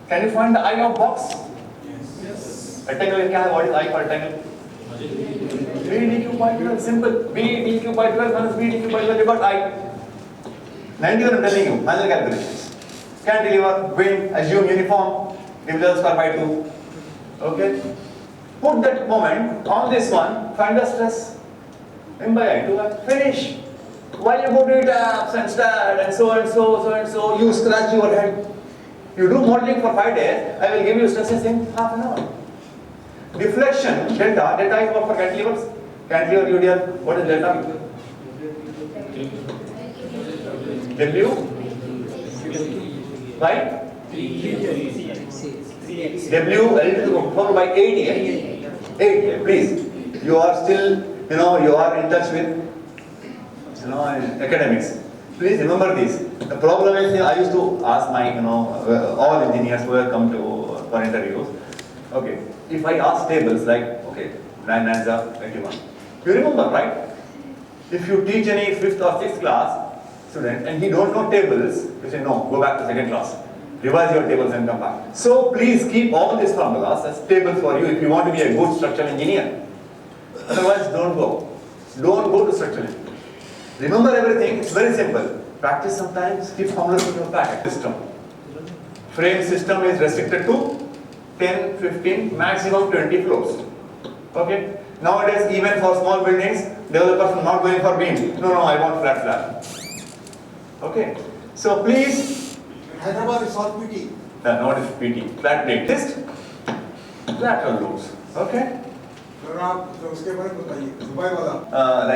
Can you find the I of box? Yes. Rectangle, what is I for rectangle? B dq by 12, simple. B dq by 12 minus B dq by 12, you got I. 91 I'm telling you, manual calculations. Cantilever, wind, assume uniform, division square by 2. Okay? Put that moment on this one, find the stress. M by I, 2I, finish. While you go to ETABS and STAT and so and so, you scratch your head. You do modeling for 5 days, I will give you stresses in half an hour. Deflection, delta is what for cantilevers? Cantilever UDL, what is delta? W by W L to the 4 by 8 here. 8 here, please. You are still, you are in touch with, academics. Please remember this. The problem is, I used to ask my, all engineers who have come to for interviews. Okay, if I ask tables like, okay, 9 nines are 21. You remember, right? If you teach any 5th or 6th class student and he don't know tables, you say no, go back to 2nd class. Revise your tables and come back. So please keep all these formulas as tables for you if you want to be a good structural engineer. Otherwise, don't go. Don't go to structural engineering. Remember everything, it's very simple. Practice sometimes, keep formulas in your back. System. Frame system is restricted to 10, 15, maximum 20 floors. Okay? Nowadays, even for small buildings, developers are not going for beam. No, I want flat slab. Okay? So please. Hyderabad is all PT. No, what is PT? Flat plate. Just lateral loads. Okay?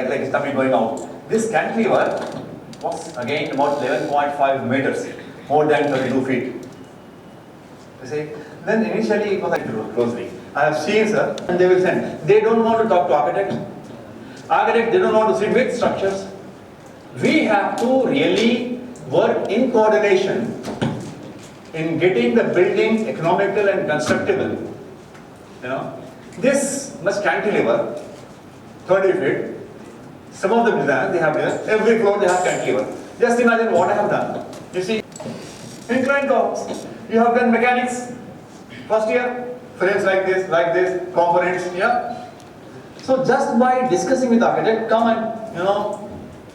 Like stuff going out. This cantilever was again about 11.5 meters, more than 32 feet. You see? Then initially it was like closely. I have seen, sir, and they will send. They don't want to talk to architects. Architects, they don't want to sit with structures. We have to really work in coordination in getting the building economical and constructible. This much cantilever, 30 feet. Some of the designs they have there, every floor they have cantilever. Just imagine what I have done. You see, inclined columns. You have done mechanics. First year, frames like this, components, yeah. So just by discussing with the architect, come and,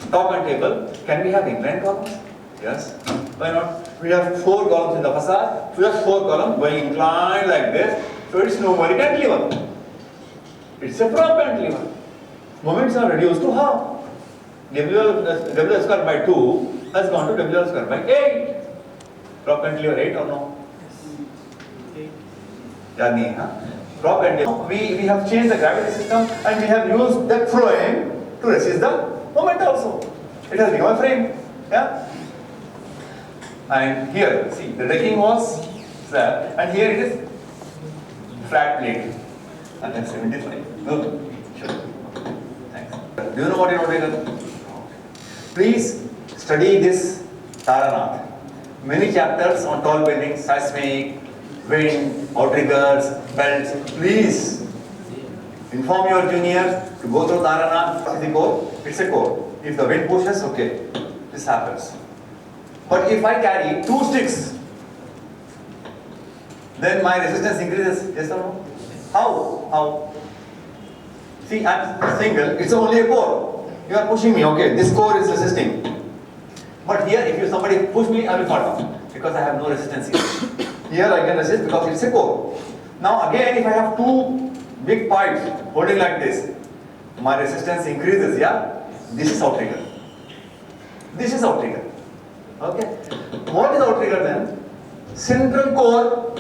talk on table, can we have inclined columns? Yes. Why not? We have 4 columns in the facade, we have 4 columns going inclined like this, so it's no more cantilever. It's a prop cantilever. Moments are reduced to half. WL square by 2 has gone to WL square by 8. Prop cantilever 8 or no? Prop cantilever. We have changed the gravity system and we have used that flowing to resist the moment also. It has become a frame. Yeah? And here, see, the decking was slab and here it is flat plate. And then 75. No? Sure. Thanks. Do you know what you are doing? Please study this Taranat. Many chapters on tall buildings, seismic, wind, outriggers, belts. Please inform your juniors to go through Taranat. What is the core? It's a core. If the wind pushes, okay, this happens. But if I carry 2 sticks, then my resistance increases. Yes or no? How? See, I'm single, it's only a core. You are pushing me, okay, this core is resisting. But here, if somebody push me, I will fall down because I have no resistance here. Here I can resist because it's a core. Now again, if I have 2 big pipes holding like this, my resistance increases, yeah? This is outrigger. This is outrigger. Okay. What is outrigger then? Central core.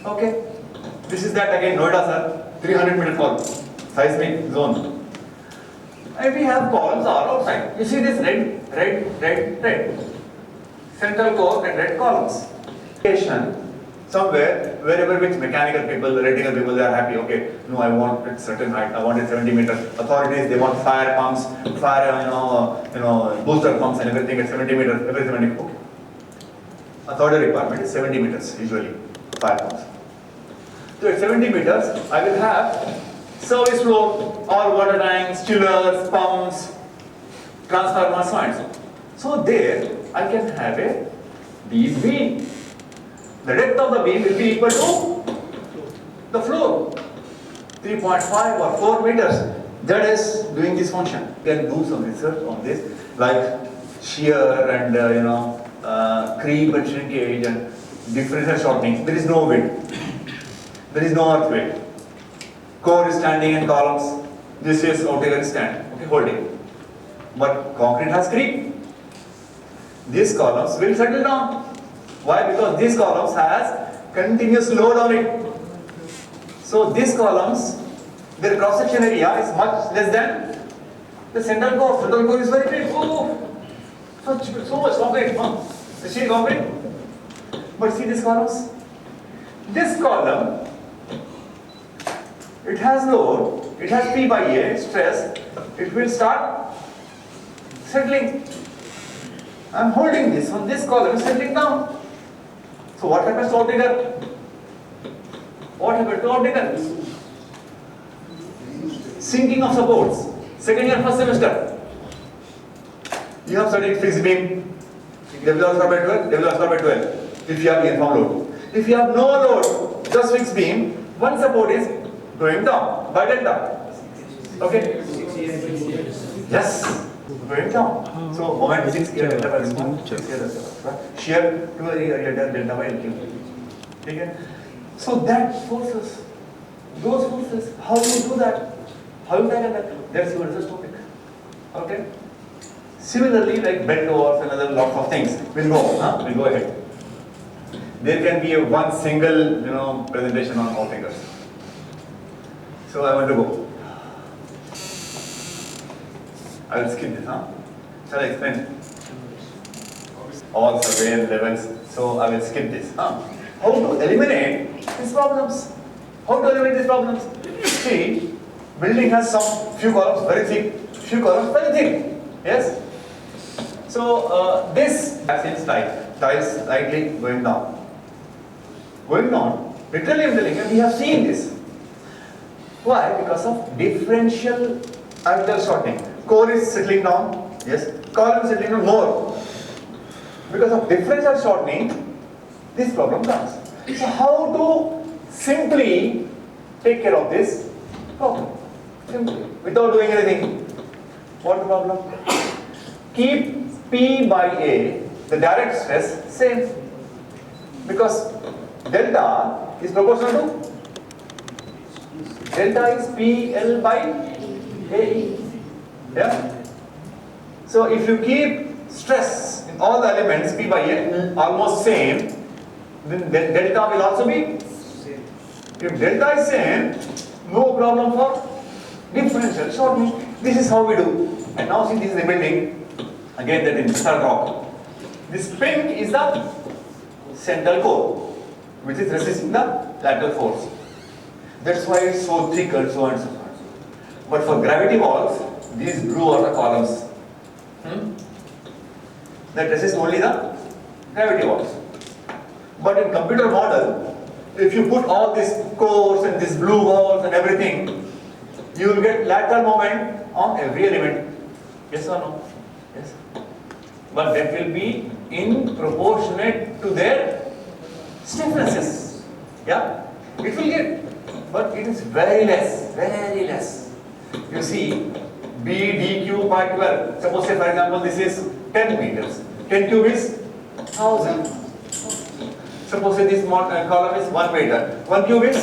Okay. This is that again, Noida sir, 300-meter column, seismic zone. And we have columns all outside. You see this red. Central core and red columns. Somewhere, wherever which mechanical people, electrical people, they are happy. Okay, no, I want a certain height. I want it 70 meters. Authorities, they want fire pumps, booster pumps and everything at 70 meters. Every 70. Okay. Authority requirement is 70 meters usually. Fire pumps. So at 70 meters, I will have service floor, all water tanks, chillers, pumps, transformers, so and so. So there, I can have a deep beam. The depth of the beam will be equal to the floor, 3.5 or 4 meters. That is doing this function. You can do some research on this, like shear and creep and shrinkage and differential shortening. There is no wind. There is no earthquake. Core is standing in columns. This is outrigger stand. Okay, holding. But concrete has creep. These columns will settle down. Why? Because these columns has continuous load on it. So these columns, their cross-section area is much less than the central core. Central core is very big. Oh, so much concrete. You see concrete? But see these columns? This column, it has load, it has P by A, stress, it will start settling. I am holding this one, this column is settling down. So what happens to outrigger? What happens to outrigger? Sinking of supports. Second year, first semester. You have studied fixed beam. They will absorb by 12, they will absorb by 12. If you have uniform load. If you have no load, just fixed beam, one support is going down by delta. Okay? Yes. Going down. So moment 6 here delta by 6 here shear 2 area delta by LQ. Okay? So that forces, those forces, how do you do that? How do you tackle that? That's your research topic. Okay? Similarly, like bend overs and other lots of things. We'll go ahead. There can be one single, presentation on outriggers. So I want to go. I will skip this, Shall I explain? All survey levels. So I will skip this. How to eliminate these problems? How to eliminate these problems? See, building has some few columns very thick, few columns very thin. Yes. So this is tiles slightly going down. Going down. Literally, I'm telling you, we have seen this. Why? Because of differential orbital shortening. Core is settling down, yes. Column is settling down more. Because of differential shortening, this problem comes. So how to simply take care of this problem? Simply, without doing anything. What the problem? Keep P by A, the direct stress, same. Because delta is proportional to delta is PL by AE. Yeah? So if you keep stress in all the elements P by A almost same, then delta will also be same. If delta is same, no problem for differential shortening. This is how we do. And now see, this is the building. Again, that is third rock. This pink is the central core, which is resisting the lateral force. That's why it's so thick and so on and so forth. But for gravity walls, these blue are the columns that resist only the gravity walls. But in computer model, if you put all these cores and these blue walls and everything, you will get lateral moment on every element. Yes or no? Yes. But that will be in proportionate to their stiffnesses. Yeah? It will get, but it is very less, very less. You see, B dq by 12. Suppose say for example this is 10 meters. 10 cube is 1000. Suppose say this column is 1 meter. 1 cube is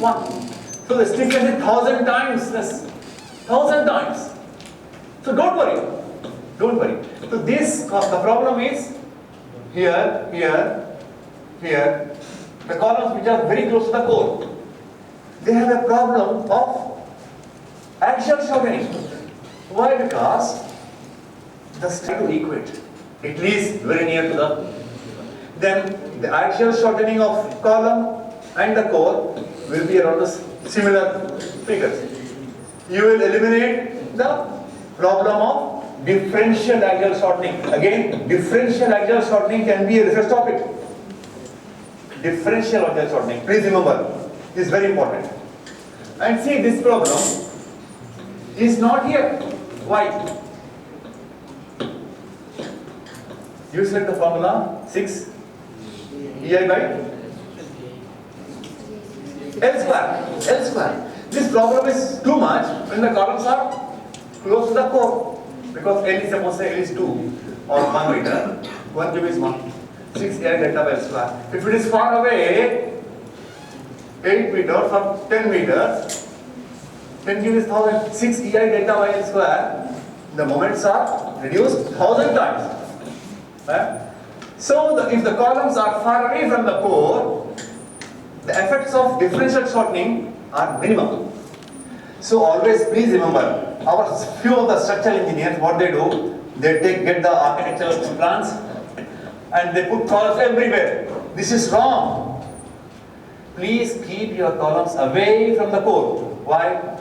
1. So the stiffness is 1000 times less. 1000 times. So don't worry. Don't worry. So this, the problem is here, here, the columns which are very close to the core, they have a problem of axial shortening. Why? Because the try to equate. It is very near to the. Then the axial shortening of column and the core will be around the similar figures. You will eliminate the problem of differential axial shortening. Again, differential axial shortening can be a research topic. Differential axial shortening, please remember, is very important. And see, this problem is not here. Why? You select the formula 6 EI by L square. This problem is too much when the columns are close to the core, because L is, suppose say L is 2 or 1 meter, 1 cube is 1, 6 EI delta by L square. If it is far away, 8 meters or 10 meters, 10 cube is 1000, 6 EI delta by L square, the moments are reduced 1000 times. So if the columns are far away from the core, the effects of differential shortening are minimum. So always please remember, our few of the structural engineers, what they do, they get the architectural plans and they put columns everywhere. This is wrong. Please keep your columns away from the core. Why?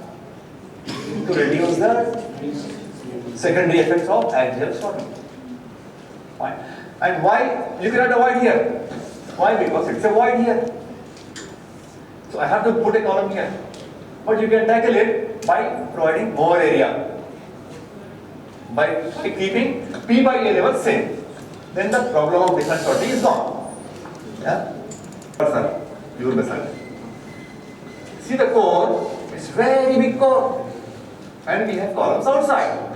To reduce the secondary effects of axial shortening. Fine. And why? You cannot avoid here. Why? Because it's a void here. So I have to put a column here. But you can tackle it by providing more area. By keeping P by A level same. Then the problem of different shortening is gone. Yeah? Sir, you will listen. See the core, it's very big core. And we have columns outside.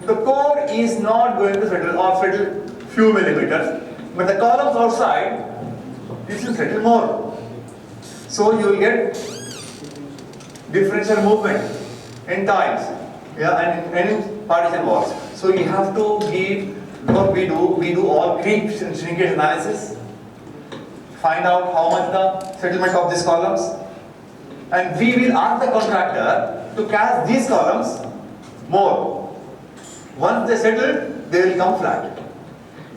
The core is not going to settle or settle few millimeters, but the columns outside, this will settle more. So you will get differential movement in times, yeah, and in partition walls. So you have to give what we do all creep shrinkage analysis, find out how much the settlement of these columns, and we will ask the contractor to cast these columns more. Once they settle, they will come flat.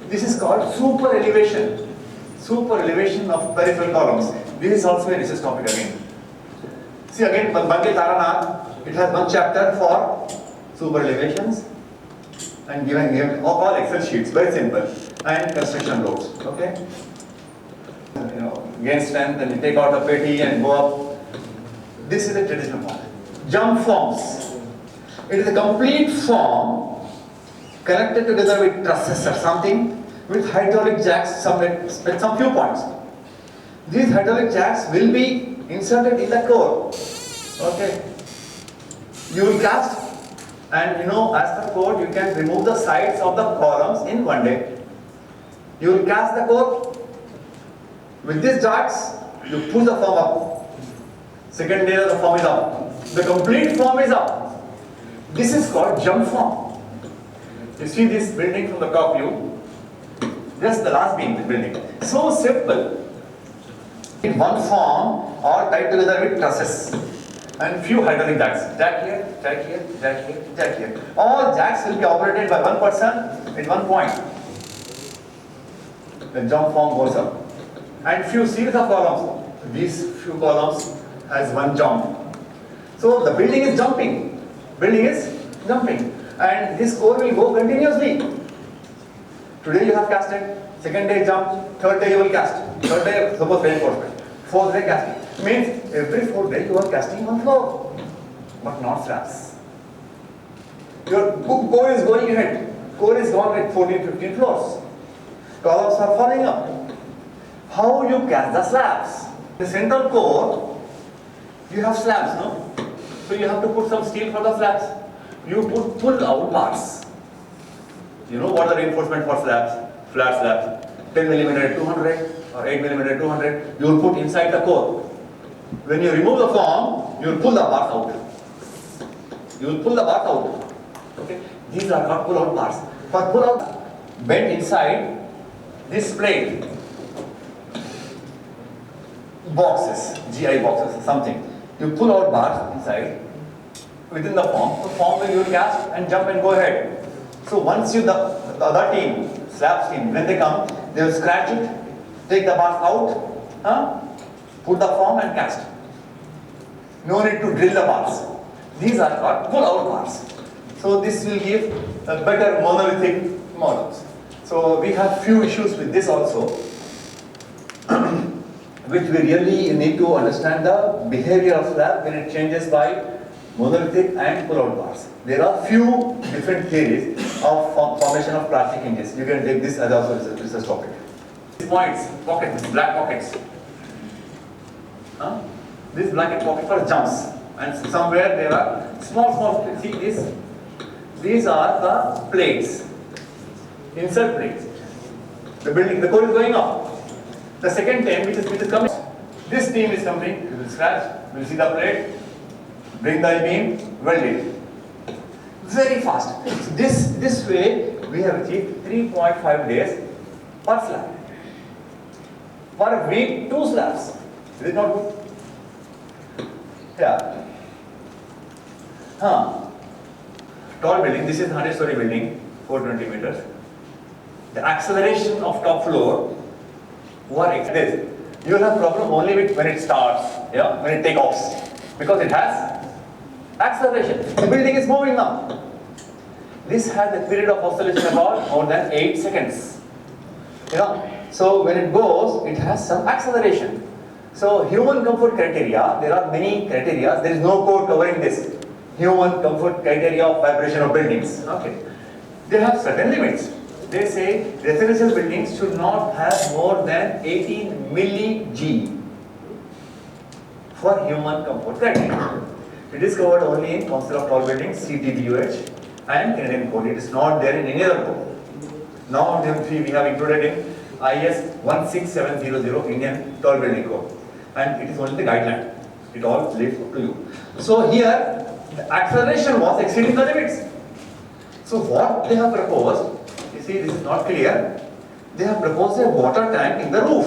This is called super elevation. Super elevation of peripheral columns. This is also a research topic again. See again, Banke Taranath, it has one chapter for super elevations and given all Excel sheets, very simple, and construction loads. Okay? You know, gain strength and you take out a petty and go up. This is a traditional form. Jump forms. It is a complete form connected together with trusses or something with hydraulic jacks at some few points. These hydraulic jacks will be inserted in the core. Okay. You will cast, and you know, as per code, you can remove the sides of the columns in one day. You will cast the core. With these jacks, you push the form up. Second layer, the form is up. The complete form is up. This is called jump form. You see this building from the top view? Just the last beam building. So simple. In one form, all tied together with trusses and few hydraulic jacks. Jack here, jack here, jack here, jack here. All jacks will be operated by one person at one point. The jump form goes up. And few series of columns. These few columns has one jump. So the building is jumping. Building is jumping. And this core will go continuously. Today you have casted, second day jump, third day you will cast, third day suppose reinforcement, fourth day casting. Means every fourth day you are casting one floor, but not slabs. Your core is going ahead. Core is gone at 14, 15 floors. Columns are falling up. How you cast the slabs? The central core, you have slabs, no? So you have to put some steel for the slabs. You put pull-out bars. You know what the reinforcement for slabs? Flat slabs. 10 mm at 200 or 8 mm at 200. You will put inside the core. When you remove the form, you will pull the bars out. You will pull the bars out. Okay? These are not pull-out bars. For pull-out, bend inside this plate, boxes, GI boxes, something. You pull out bars inside, within the form will you will cast and jump and go ahead. So once the other team, slabs team, when they come, they will scratch it, take the bars out, put the form and cast. No need to drill the bars. These are called pull-out bars. So this will give a better monolithic models. So we have few issues with this also, which we really need to understand the behavior of slab when it changes by monolithic and pull-out bars. There are few different theories of formation of plastic hinges. You can take this as also as a research topic. These points, pockets, black pockets. This blanket pocket for jumps, and somewhere there are small, see this? These are the plates, insert plates. The building, the code is going up. The second team which is coming, this team is coming, we will scratch, we will see the plate, bring the beam, weld it. Very fast. This way we have achieved 3.5 days per slab. Per week, 2 slabs. Is it not good? Yeah. Tall building, this is 100-story building, 420 meters. The acceleration of top floor, what is this? You will have problem only with when it starts, when it takes off, because it has acceleration. The building is moving now. This has a period of oscillation about more than 8 seconds. So when it goes, it has some acceleration. So human comfort criteria, there are many criteria. There is no code covering this. Human comfort criteria of vibration of buildings. Okay. They have certain limits. They say residential buildings should not have more than 18 milli-G for human comfort criteria. It is covered only in Council of Tall Buildings, CTBUH, and Indian code. It is not there in any other code. Now we have included in IS 16700 Indian Tall Building Code. And it is only the guideline. It all leaves up to you. So here, the acceleration was exceeding the limits. So what they have proposed, you see this is not clear, they have proposed a water tank in the roof.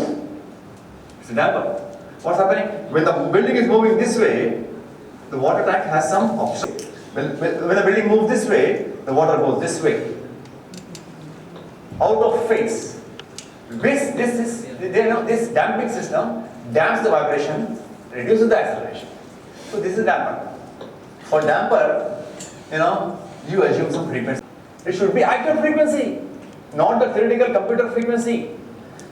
It's a damper. What's happening? When the building is moving this way, the water tank has some option. When the building moves this way, the water goes this way. Out of phase. This damping system damps the vibration, reduces the acceleration. So this is damper. For damper, you assume some frequency. It should be actual frequency, not the theoretical computer frequency.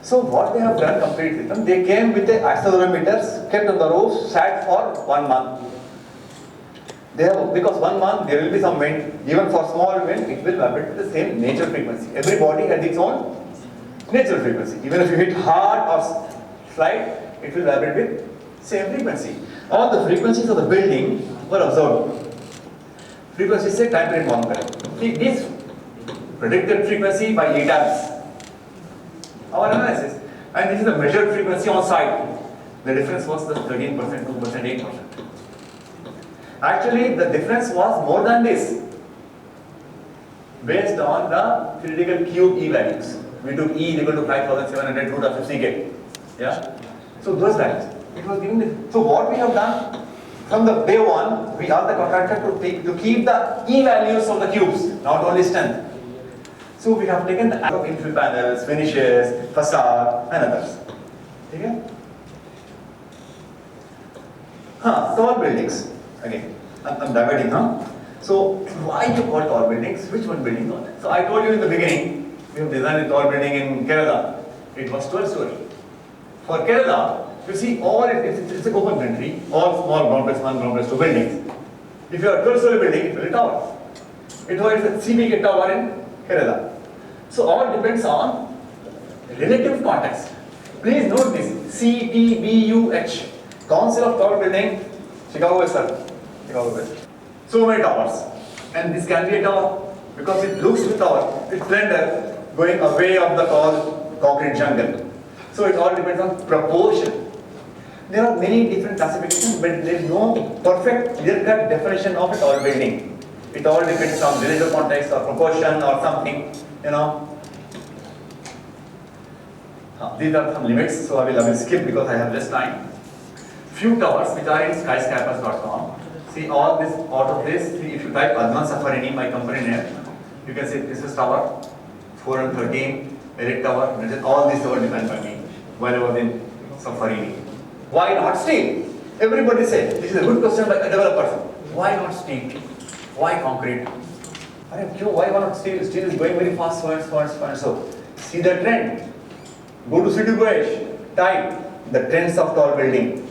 So what they have done complete system, they came with the accelerometers, kept on the roof, sat for 1 month. Because 1 month there will be some wind, even for small wind, it will vibrate with the same nature frequency. Every body has its own natural frequency. Even if you hit hard or slight, it will vibrate with same frequency. All the frequencies of the building were observed. Frequency say time period monitoring. See this predicted frequency by ETABS. Our analysis. And this is the measured frequency on site. The difference was the 13%, 2%, 8%. Actually, the difference was more than this. Based on the theoretical cube E values. We took E equal to 5700 root of 50k. Yeah? So those values. It was given this. So what we have done from the day one, we asked the contractor to keep the E values of the cubes, not only strength. So we have taken the infill panels, finishes, facade, and others. Okay? Tall buildings. Again, I'm diverting now. So why you call tall buildings? Which one building? So I told you in the beginning, we have designed a tall building in Kerala. It was 12-story. For Kerala, you see all it's a open country, all small ground plus 1, ground plus 2 buildings. If you have a 12-story building, it will be tower. It was a CBK tower in Kerala. So all depends on relative context. Please note this, CTBUH, Council of Tall Building, Chicago West, sir. Chicago West. So many towers. And this can be a tower because it looks like a tower. It's slender, going away of the tall concrete jungle. So it all depends on proportion. There are many different classifications, but there is no perfect clear-cut definition of a tall building. It all depends on relative context or proportion or something, These are some limits, so I will skip because I have less time. Few towers which are in skyscrapers.com. See all this, out of this, see if you type Adnan Safarini, my company name, you can see this is tower, 413, Eric Tower, all these were designed by me while I was in Safarini. Why not steel? Everybody said, this is a good question by a developer. Why not steel? Why concrete? Why not steel? Steel is going very fast, so and so and so and so. See the trend. Go to City Guage, type the trends of tall building.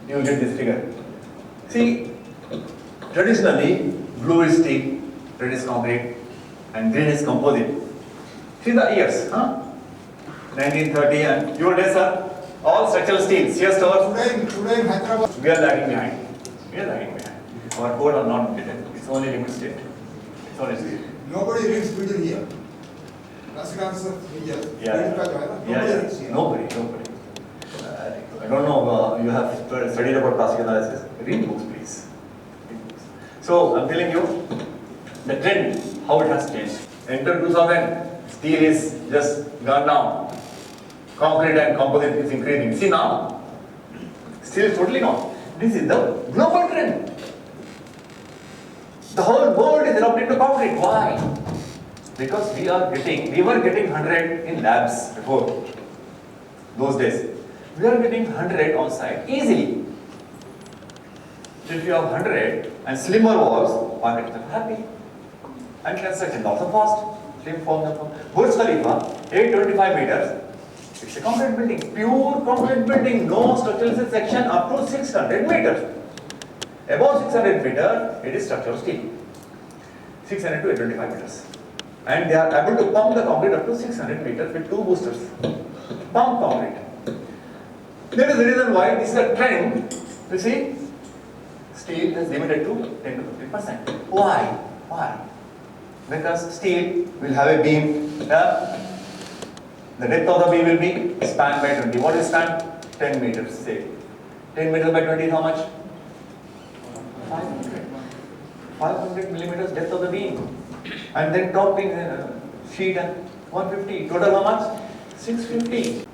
You will get this figure. See, traditionally, blue is steel, red is concrete, and green is composite. See the years, 1930 and your days are all structural steel, CS towers. Today in Hyderabad, We are lagging behind. We are lagging behind. Our code are not updated. It's only limit state. It's only state. nobody reads middle here. Classic answer 3 years. Yeah. Nobody reads here. Nobody. I don't know, you have studied about classic analysis. Read books, please. Read books. So, I'm telling you, the trend, how it has changed. Enter 2000, steel is just gone down. Concrete and composite is increasing. See now, steel is totally gone. This is the global trend. The whole world is adopting to concrete. Why? Because we were getting 100 in labs before those days. We are getting 100 on site easily. So if you have 100 and slimmer walls, architects are happy. And construction also fast. Slim form. Burj Khalifa, 825 meters. It's a concrete building, pure concrete building, no structural section up to 600 meters. Above 600 meters, it is structural steel. 600 to 825 meters. And they are able to pump the concrete up to 600 meters with 2 boosters. Pump concrete. That is the reason why this is a trend. You see, steel is limited to 10 to 15%. Why? Because steel will have a beam. The depth of the beam will be span by 20. What is span? 10 meters, say. 10 meters by 20 is how much? 500. 500 millimeters depth of the beam. And then topping sheet and 150. Total how much? 650.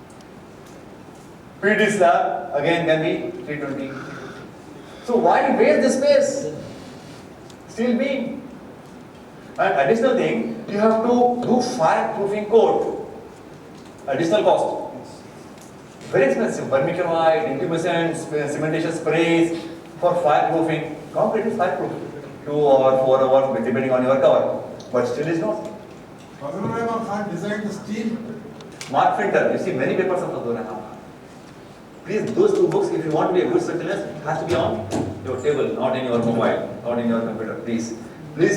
PD slab again can be 320. So why waste the space? Steel beam. And additional thing, you have to do fireproofing coat. Additional cost. Very expensive. Vermiculite, intumescence, cementation sprays for fireproofing. Concrete is fireproof. 2 or 4 hours depending on your cover. But still is not. Fazlur Rahman Khan designed the steel. Mark Finter, you see many papers of Fazlur Rahman. Please, those 2 books, if you want to be a good structuralist, it has to be on your table, not in your mobile, not in your computer. Please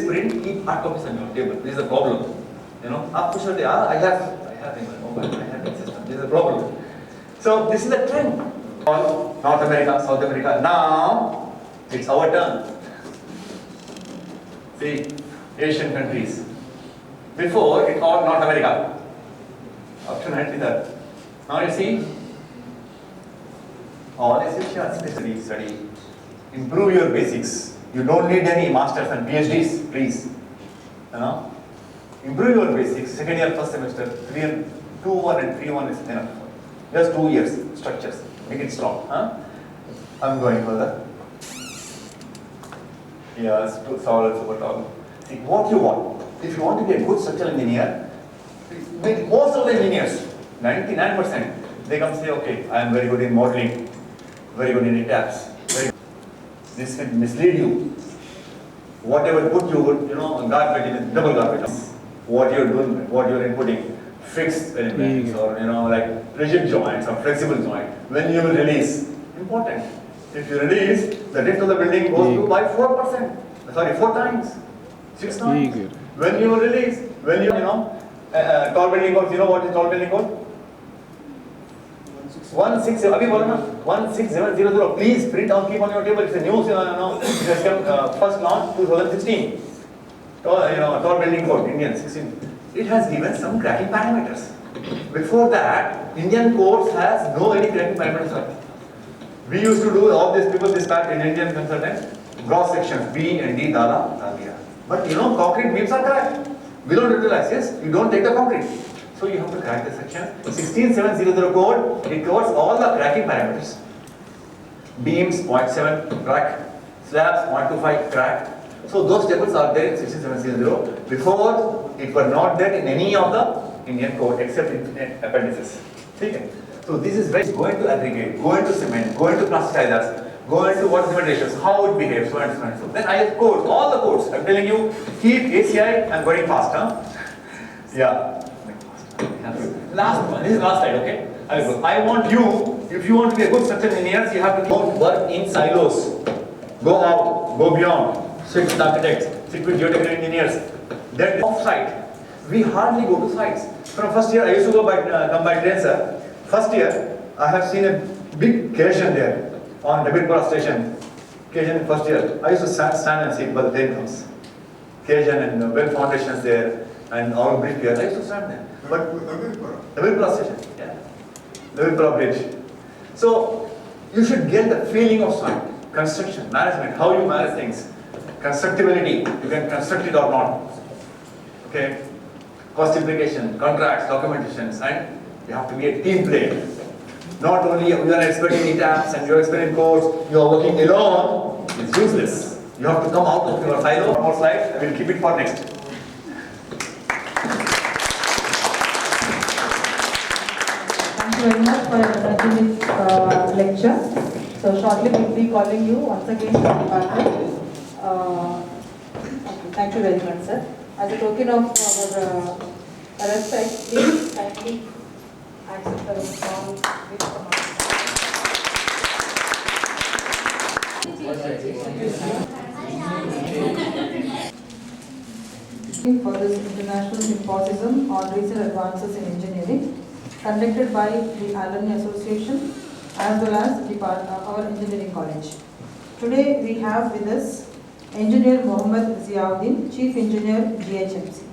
print, keep hard copies on your table. This is a problem. You know, I have in my mobile, I have in system. This is a problem. So this is the trend. All North America, South America. Now it's our turn. See, Asian countries. Before it all North America. Up to 93rd. Now you see, all is study. Improve your basics. You don't need any masters and PhDs, please. You know, improve your basics. Second year, first semester, 2-1 and 3-1 is enough. Just 2 years structures. Make it strong. I'm going further. Yes, solid, super tall. See what you want. If you want to be a good structural engineer, most of the engineers, 99%, they come say, okay, I am very good in modeling, very good in taps. This will mislead you. Whatever put you would, garbage, double garbage. What you're doing, what you're inputting, fixed elements or like rigid joints or flexible joint. When you will release, important. If you release, the depth of the building goes to by 4%. Sorry, 4 times, 6 times. When you will release, tall building code, you know what is tall building code? 16700. Please print out, keep on your table. It's a new, it has come first launched 2016. Tall building code, Indian 16. It has given some cracking parameters. Before that, Indian codes has no any cracking parameters. We used to do all these people, this part in Indian consultant, gross sections B and D, Dala, Dalia. But concrete beams are cracked. We don't utilize this. You don't take the concrete. So you have to crack the section. 16700 code, it covers all the cracking parameters. Beams 0.7 crack, slabs 0.25 crack. So those tables are there in 16700. Before, it were not there in any of the Indian code except in appendices. Okay. So this is where it's going to aggregate, going to cement, going to plasticizers, going to water cement ratios, how it behaves, so and so and so. Then I have codes, all the codes. I'm telling you, keep ACI, I'm going fast, huh? Yeah. Last one, this is last slide, okay? I want you, if you want to be a good structural engineer, you have to don't work in silos. Go out, go beyond, sit with architects, sit with geotechnical engineers. Then off-site, we hardly go to sites. From first year, I used to come by train, sir. First year, I have seen a big Cajun there on Dabirpura station. Cajun in first year. I used to stand and see, but the train comes. Cajun and well foundations there and all bridge here. I used to stand there. But Dabirpura station, yeah. Dabirpura bridge. So you should get the feeling of site, construction, management, how you manage things, constructability, you can construct it or not. Okay, cost implication, contracts, documentations, and you have to be a team player. Not only you are an expert in ETAPs and you are expert in codes, you are working alone, it's useless. You have to come out of your silo. One more slide, I will keep it for next. Thank you very much for your 30-minute lecture. So shortly we will be calling you once again to the department. Okay, thank you very much, sir. As a token of our respect, please kindly accept the small gift from us. For this international symposium on recent advances in engineering, conducted by the Alumni Association as well as our engineering college. Today we have with us Engineer Mohammad Ziauddin, Chief Engineer, GHMC.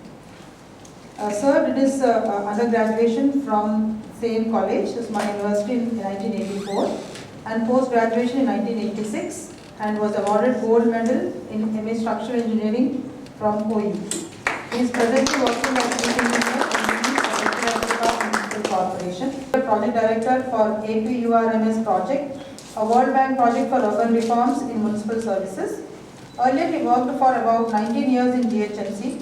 Sir did his undergraduation from same college, Usmania University in 1984, and post-graduation in 1986, and was awarded gold medal in MA Structural Engineering from OU. He is presently working as Chief Engineer in the Municipal Corporation, Project Director for APURMS project, a World Bank project for urban reforms in municipal services. Earlier, he worked for about 19 years in GHMC.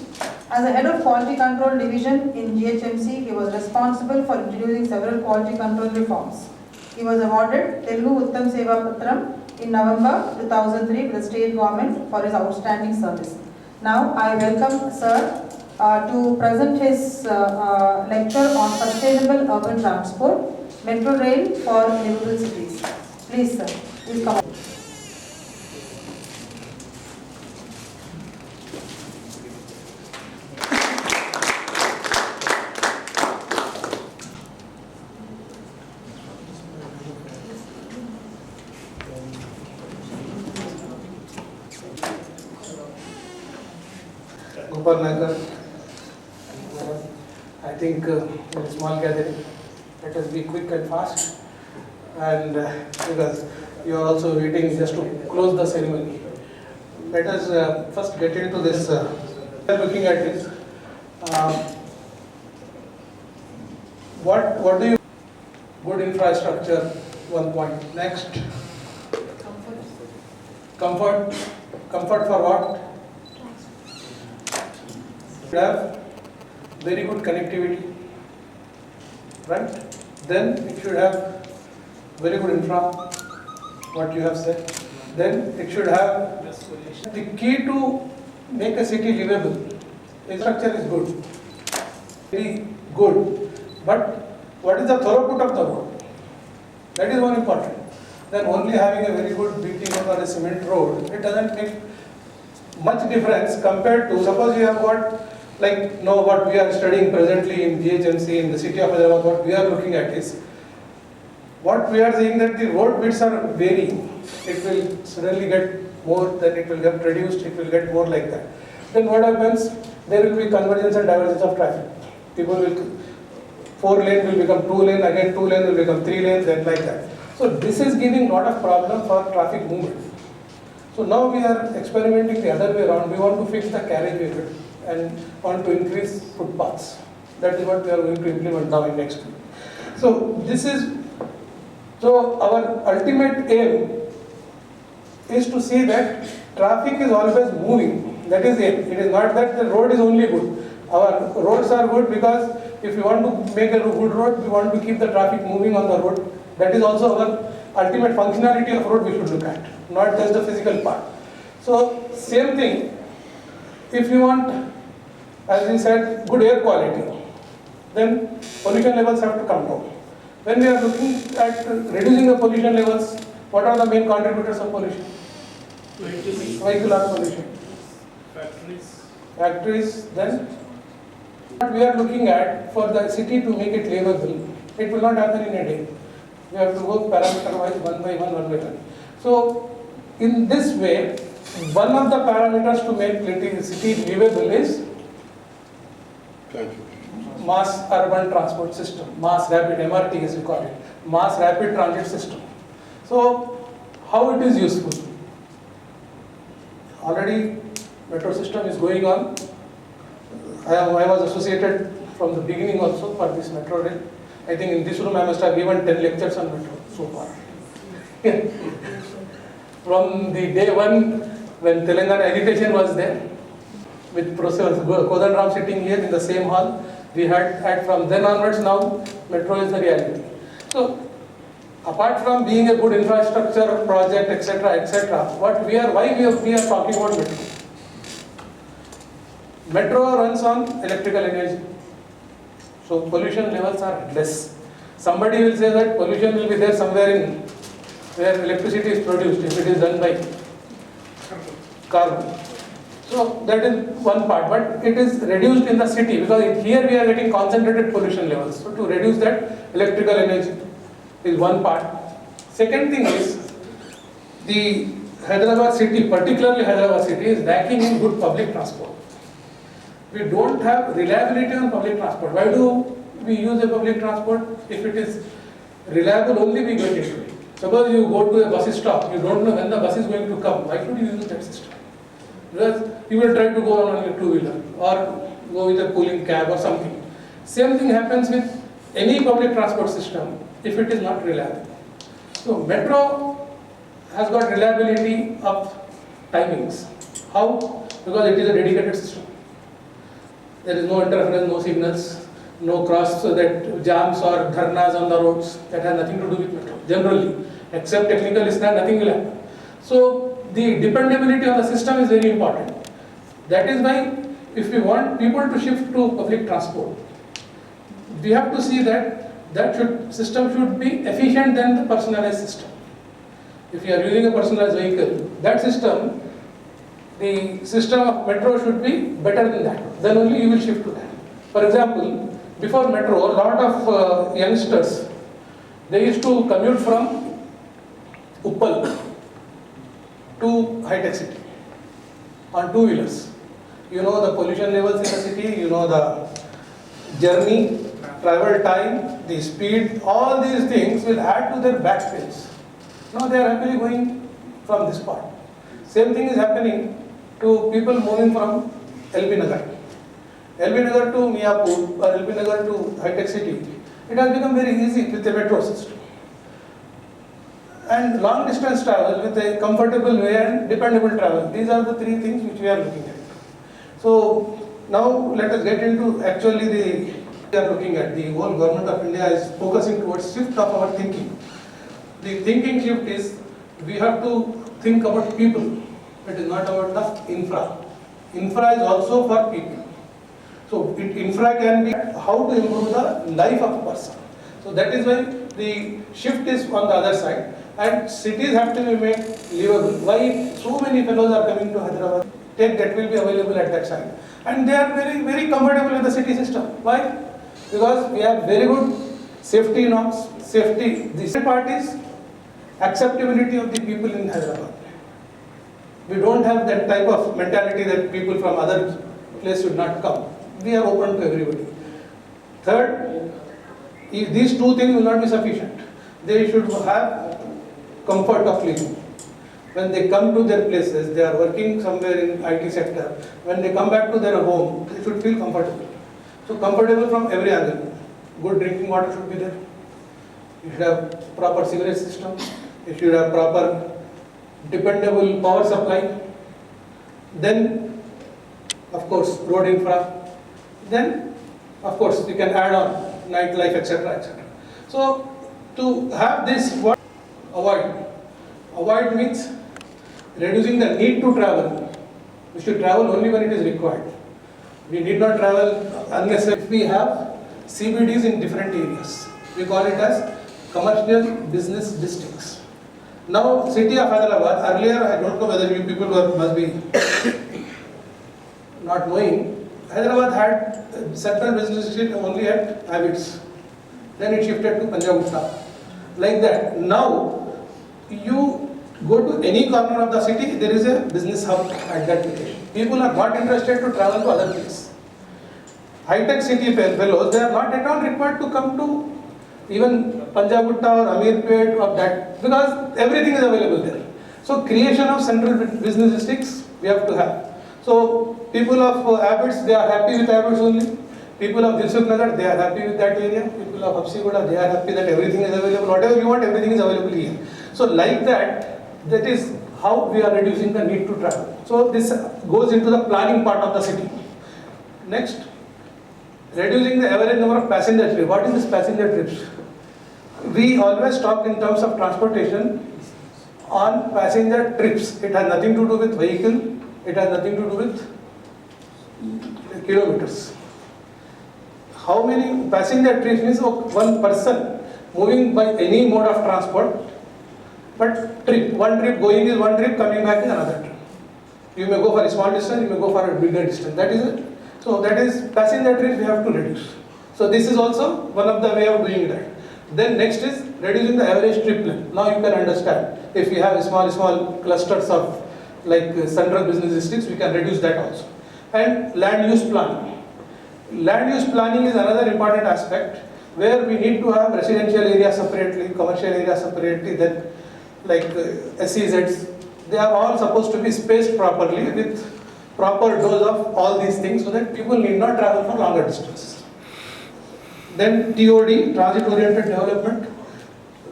As a head of quality control division in GHMC, he was responsible for introducing several quality control reforms. He was awarded Telugu Uttam Seva Patram in November 2003 with the state government for his outstanding service. Now, I welcome Sir to present his lecture on sustainable urban transport, metro rail for livable cities. Please, sir. Please come. Gopal Nagar, I think in a small gathering, let us be quick and fast, and because you are also waiting just to close the ceremony. Let us first get into this. We are looking at this. What do you? Good infrastructure. 1 point. Next. Comfort. Comfort for what? Should have very good connectivity, right? Then it should have very good infra, what you have said. Then it should have the key to make a city livable. Infrastructure is good, very good, but what is the throughput of the road? That is more important. Then only having a very good BT road or a cement road, it doesn't make much difference compared to, suppose you have got like what we are studying presently in GHMC in the city of Hyderabad. What we are looking at is, what we are saying that the road widths are varying. It will suddenly get more, then it will get reduced, it will get more like that. Then what happens? There will be convergence and divergence of traffic. People will, 4 lane will become 2 lane, again 2 lane will become 3 lanes, then like that. So this is giving lot of problem for traffic movement. So now we are experimenting the other way around. We want to fix the carriageway and want to increase footpaths. That is what we are going to implement now in next week. So our ultimate aim is to see that traffic is always moving. That is aim. It is not that the road is only good. Our roads are good because if we want to make a good road, we want to keep the traffic moving on the road. That is also our ultimate functionality of road we should look at, not just the physical part. So same thing, if you want, as we said, good air quality, then pollution levels have to come down. When we are looking at reducing the pollution levels, what are the main contributors of pollution? Vehicular pollution. Factories, then what we are looking at for the city to make it livable, it will not happen in a day. We have to work parameter wise, one by one. So in this way, one of the parameters to make the city livable is mass urban transport system, mass rapid, MRT as we call it, mass rapid transit system. So how it is useful? Already metro system is going on. I was associated from the beginning also for this metro rail. I think in this room I must have given 10 lectures on metro so far. From the day one when Telangana agitation was there, with Professor Kodanram sitting here in the same hall, we had from then onwards now, metro is the reality. So apart from being a good infrastructure project, etc., why we are talking about metro? Metro runs on electrical energy, so pollution levels are less. Somebody will say that pollution will be there somewhere in where electricity is produced if it is done by carbon. So that is one part, but it is reduced in the city because here we are getting concentrated pollution levels. So to reduce that, electrical energy is one part. Second thing is the Hyderabad city, particularly Hyderabad city, is lacking in good public transport. We don't have reliability on public transport. Why do we use a public transport? If it is reliable, only we get into it. Suppose you go to a bus stop, you don't know when the bus is going to come. Why should you use that system? Because you will try to go on your two-wheeler or go with a pooling cab or something. Same thing happens with any public transport system if it is not reliable. So metro has got reliability of timings. How? Because it is a dedicated system. There is no interference, no signals, no cross that jams or dharnas on the roads. That has nothing to do with metro. Generally, except technical isn't, nothing will happen. So the dependability on the system is very important. That is why if we want people to shift to public transport, we have to see that system should be efficient than the personalized system. If you are using a personalized vehicle, that system, the system of metro should be better than that. Then only you will shift to that. For example, before metro, a lot of youngsters, they used to commute from Uppal to high-tech city on two-wheelers. You know the pollution levels in the city, you know the journey, travel time, the speed, all these things will add to their back pains. Now they are happily going from this part. Same thing is happening to people moving from LB Nagar. LB Nagar to Miapur or LB Nagar to high-tech city. It has become very easy with the metro system. And long distance travel with a comfortable way and dependable travel. These are the three things which we are looking at. So now let us get into actually we are looking at. The whole government of India is focusing towards shift of our thinking. The thinking shift is we have to think about people. It is not about the infra. Infra is also for people. So infra can be how to improve the life of a person. So that is why the shift is on the other side. And cities have to be made livable. Why so many fellows are coming to Hyderabad? Tech that will be available at that side. And they are very, very comfortable with the city system. Why? Because we have very good safety norms, safety. The second part is acceptability of the people in Hyderabad. We don't have that type of mentality that people from other places should not come. We are open to everybody. Third, if these two things will not be sufficient. They should have comfort of living. When they come to their places, they are working somewhere in IT sector. When they come back to their home, they should feel comfortable. So comfortable from every angle. Good drinking water should be there. You should have proper sewerage system. You should have proper dependable power supply. Then, of course, road infra. Then, of course, you can add on nightlife, etc., etc. So, to have this, what avoid? Avoid means reducing the need to travel. We should travel only when it is required. We need not travel unless we have CBDs in different areas. We call it as commercial business districts. Now, city of Hyderabad, earlier, I don't know whether you people must be not knowing, Hyderabad had central business district only at Abbots. Then it shifted to Punjab Gupta. Like that. Now, you go to any corner of the city, there is a business hub at that location. People are not interested to travel to other places. High-tech city fellows, they are not at all required to come to even Punjab Gupta or Amirpet or that, because everything is available there. So creation of central business districts, we have to have. So people of Abbots, they are happy with Abbots only. People of Dilsukh Nagar, they are happy with that area. People of Hapsigoda, they are happy that everything is available. Whatever you want, everything is available here. So like that, that is how we are reducing the need to travel. So this goes into the planning part of the city. Next, reducing the average number of passenger trips. What is this passenger trips? We always talk in terms of transportation on passenger trips. It has nothing to do with vehicle. It has nothing to do with kilometers. How many passenger trips means one person moving by any mode of transport, but trip, one trip going is one trip, coming back is another trip. You may go for a small distance, you may go for a bigger distance. That is it. So that is passenger trips we have to reduce. So this is also one of the way of doing that. Then next is reducing the average trip length. Now you can understand, if we have small clusters of like central business districts, we can reduce that also. And land use planning. Land use planning is another important aspect where we need to have residential area separately, commercial area separately, then like SEZs, they are all supposed to be spaced properly with proper dose of all these things so that people need not travel for longer distances. Then TOD, transit oriented development.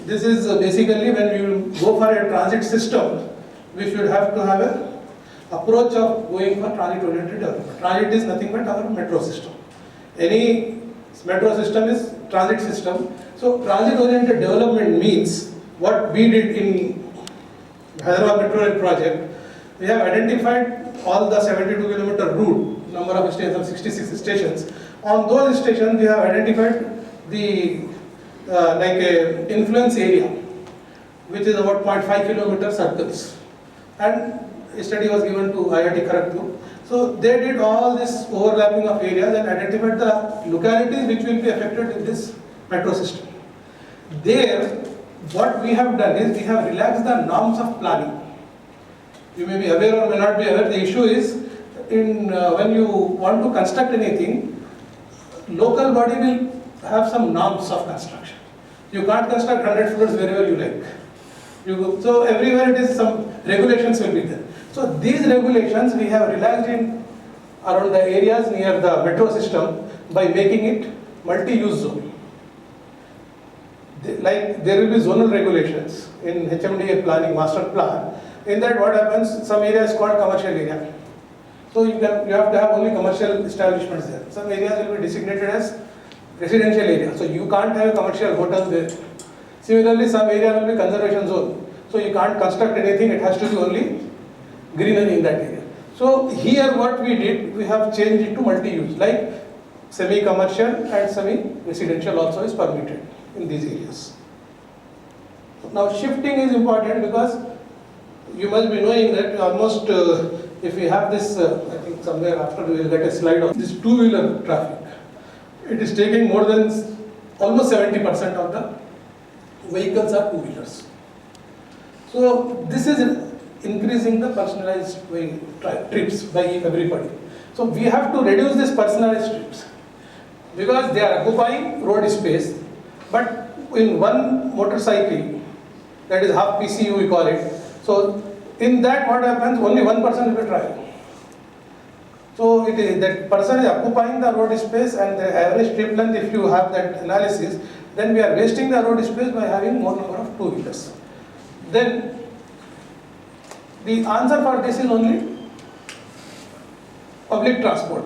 This is basically when you go for a transit system, we should have to have a approach of going for transit oriented development. Transit is nothing but our metro system. Any metro system is transit system. So transit oriented development means what we did in Hyderabad Metro Rail project. We have identified all the 72-kilometer route, number of stations, 66 stations. On those stations, we have identified the like a influence area, which is about 0.5 kilometer circles. And a study was given to IIT Kharagpur. So they did all this overlapping of areas and identified the localities which will be affected in this metro system. There, what we have done is we have relaxed the norms of planning. You may be aware or may not be aware. The issue is in when you want to construct anything, local body will have some norms of construction. You can't construct 100 floors wherever you like. So everywhere it is, some regulations will be there. So these regulations we have relaxed in around the areas near the metro system by making it multi-use zone. Like there will be zonal regulations in HMDA planning, master plan. In that what happens, some area is called commercial area. So you have to have only commercial establishments there. Some areas will be designated as residential area. So you can't have a commercial hotel there. Similarly, some area will be conservation zone. So you can't construct anything, it has to be only greenery in that area. So here what we did, we have changed it to multi-use, like semi-commercial and semi-residential also is permitted in these areas. Now shifting is important because you must be knowing that almost if we have this, I think somewhere after we will get a slide of this two-wheeler traffic. It is taking more than almost 70% of the vehicles are two-wheelers. So this is increasing the personalized trips by everybody. So we have to reduce this personalized trips because they are occupying road space, but in one motorcycle, that is half PCU we call it. So in that what happens, only one person will be driving. So it is, that person is occupying the road space, and the average trip length, if you have that analysis, then we are wasting the road space by having more number of two-wheelers. Then the answer for this is only public transport.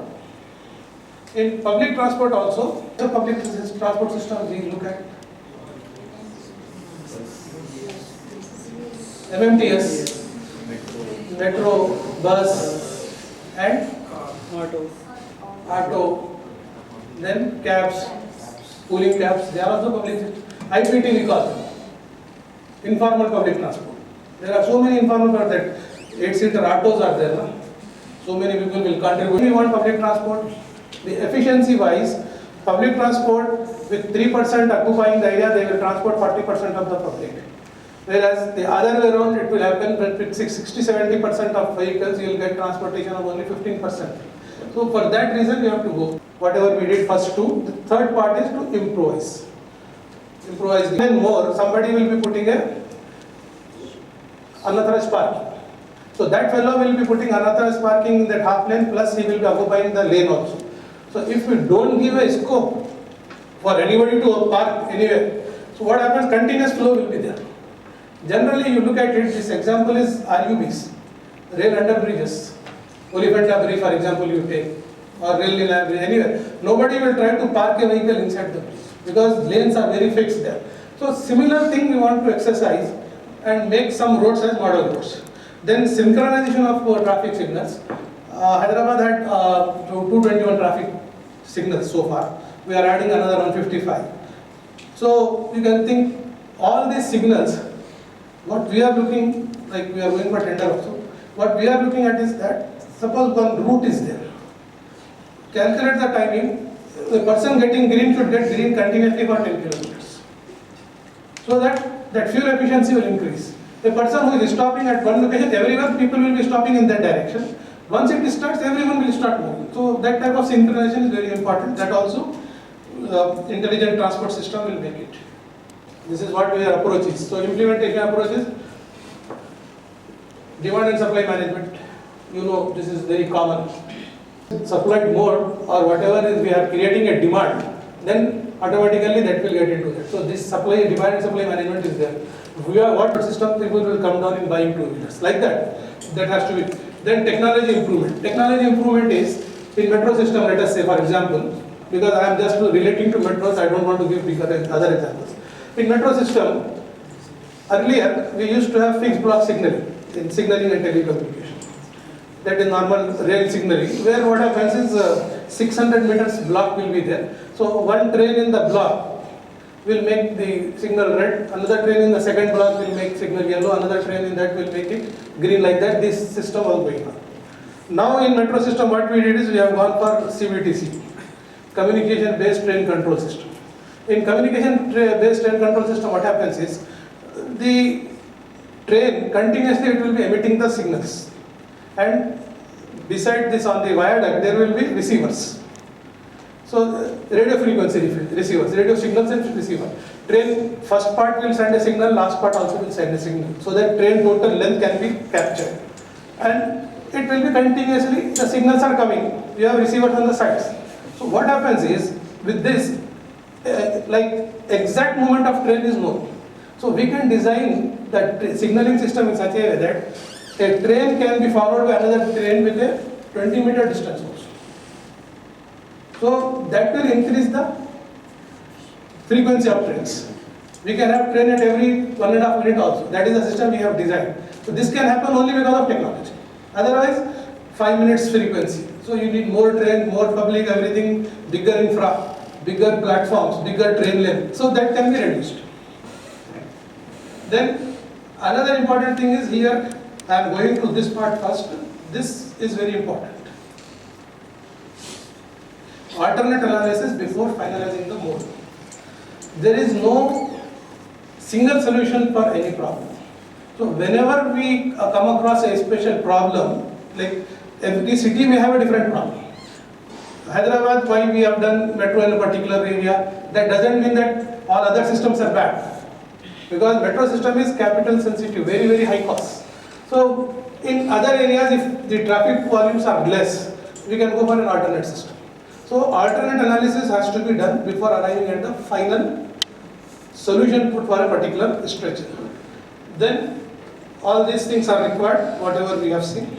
In public transport also, the public transport system we look at MMTS, metro, bus, and auto, then cabs, pooling cabs, they are also public. IPT we call them, informal public transport. There are so many informal for that 8-seater autos are there. No? So many people will contribute. We want public transport. The efficiency wise, public transport with 3% occupying the area, they will transport 40% of the public. Whereas the other way around, it will happen that with 60-70% of vehicles, you will get transportation of only 15%. So for that reason, you have to go. Whatever we did first two, the third part is to improvise. Improvise. Even more, somebody will be putting unauthorized parking. So that fellow will be putting unauthorized parking in that half lane, plus he will be occupying the lane also. So if we don't give a scope for anybody to park anywhere, so what happens? Continuous flow will be there. Generally, you look at it, this example is RUBs, rail under bridges. Olifanta Bridge, for example, you take, or rail in anywhere. Nobody will try to park a vehicle inside the bridge because lanes are very fixed there. So similar thing we want to exercise and make some roads as model roads. Then synchronization of traffic signals. Hyderabad had 221 traffic signals so far. We are adding another 155. So you can think all these signals, what we are looking, like we are going for tender also, what we are looking at is that suppose one route is there. Calculate the timing. The person getting green should get green continuously for 10 kilometers. So that fuel efficiency will increase. A person who is stopping at one location, everywhere people will be stopping in that direction. Once it starts, everyone will start moving. So that type of synchronization is very important. That also intelligent transport system will make it. This is what our approach is. So implementation approach is demand and supply management. You know, this is very common. Supplied more or whatever is we are creating a demand, then automatically that will get into that. So this supply, demand and supply management is there. We are what system people will come down in buying two-wheelers like that. That has to be. Then technology improvement. Technology improvement is in metro system. Let us say, for example, because I am just relating to metros, I don't want to give other examples. In metro system, earlier we used to have fixed block signaling in signaling and telecommunication. That is normal rail signaling, where what happens is 600 meters block will be there. So one train in the block will make the signal red, another train in the second block will make signal yellow, another train in that will make it green, like that. This system was going on. Now in metro system what we did is we have gone for CBTC, communication based train control system. In communication based train control system, what happens is the train continuously it will be emitting the signals, and beside this on the viaduct there will be receivers. So radio frequency receivers, radio signals and receiver. Train first part will send a signal, last part also will send a signal, so that train total length can be captured, and it will be continuously, the signals are coming, we have receivers on the sides. So what happens is with this, like exact movement of train is known. So we can design that signaling system in such a way that a train can be followed by another train with a 20-meter distance also. So that will increase the frequency of trains. We can have train at every 1.5 minutes also. That is the system we have designed. So this can happen only because of technology. Otherwise, 5 minutes frequency. So you need more train, more public, everything, bigger infra, bigger platforms, bigger train length. So that can be reduced. Then another important thing is here, I am going to this part first. This is very important. Alternate analysis before finalizing the mode. There is no single solution for any problem. So whenever we come across a special problem, like every city may have a different problem. Hyderabad, why we have done metro in a particular area, that doesn't mean that all other systems are bad. Because metro system is capital sensitive, very, very high cost. So in other areas, if the traffic volumes are less, we can go for an alternate system. So alternate analysis has to be done before arriving at the final solution put for a particular structure. Then all these things are required, whatever we have seen.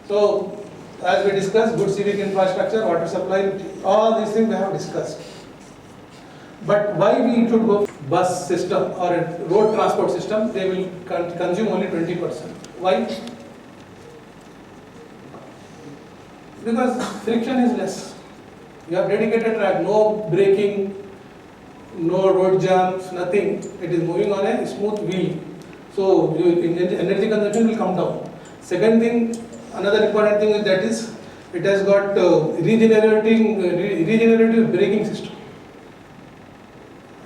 So as we discussed, good civic infrastructure, water supply, all these things we have discussed. But why we should go bus system or a road transport system? They will consume only 20%. Why? Because friction is less. You have dedicated track, no braking, no road jams, nothing. It is moving on a smooth wheel. So energy consumption will come down. Second thing, another important thing is that is it has got regenerative braking system.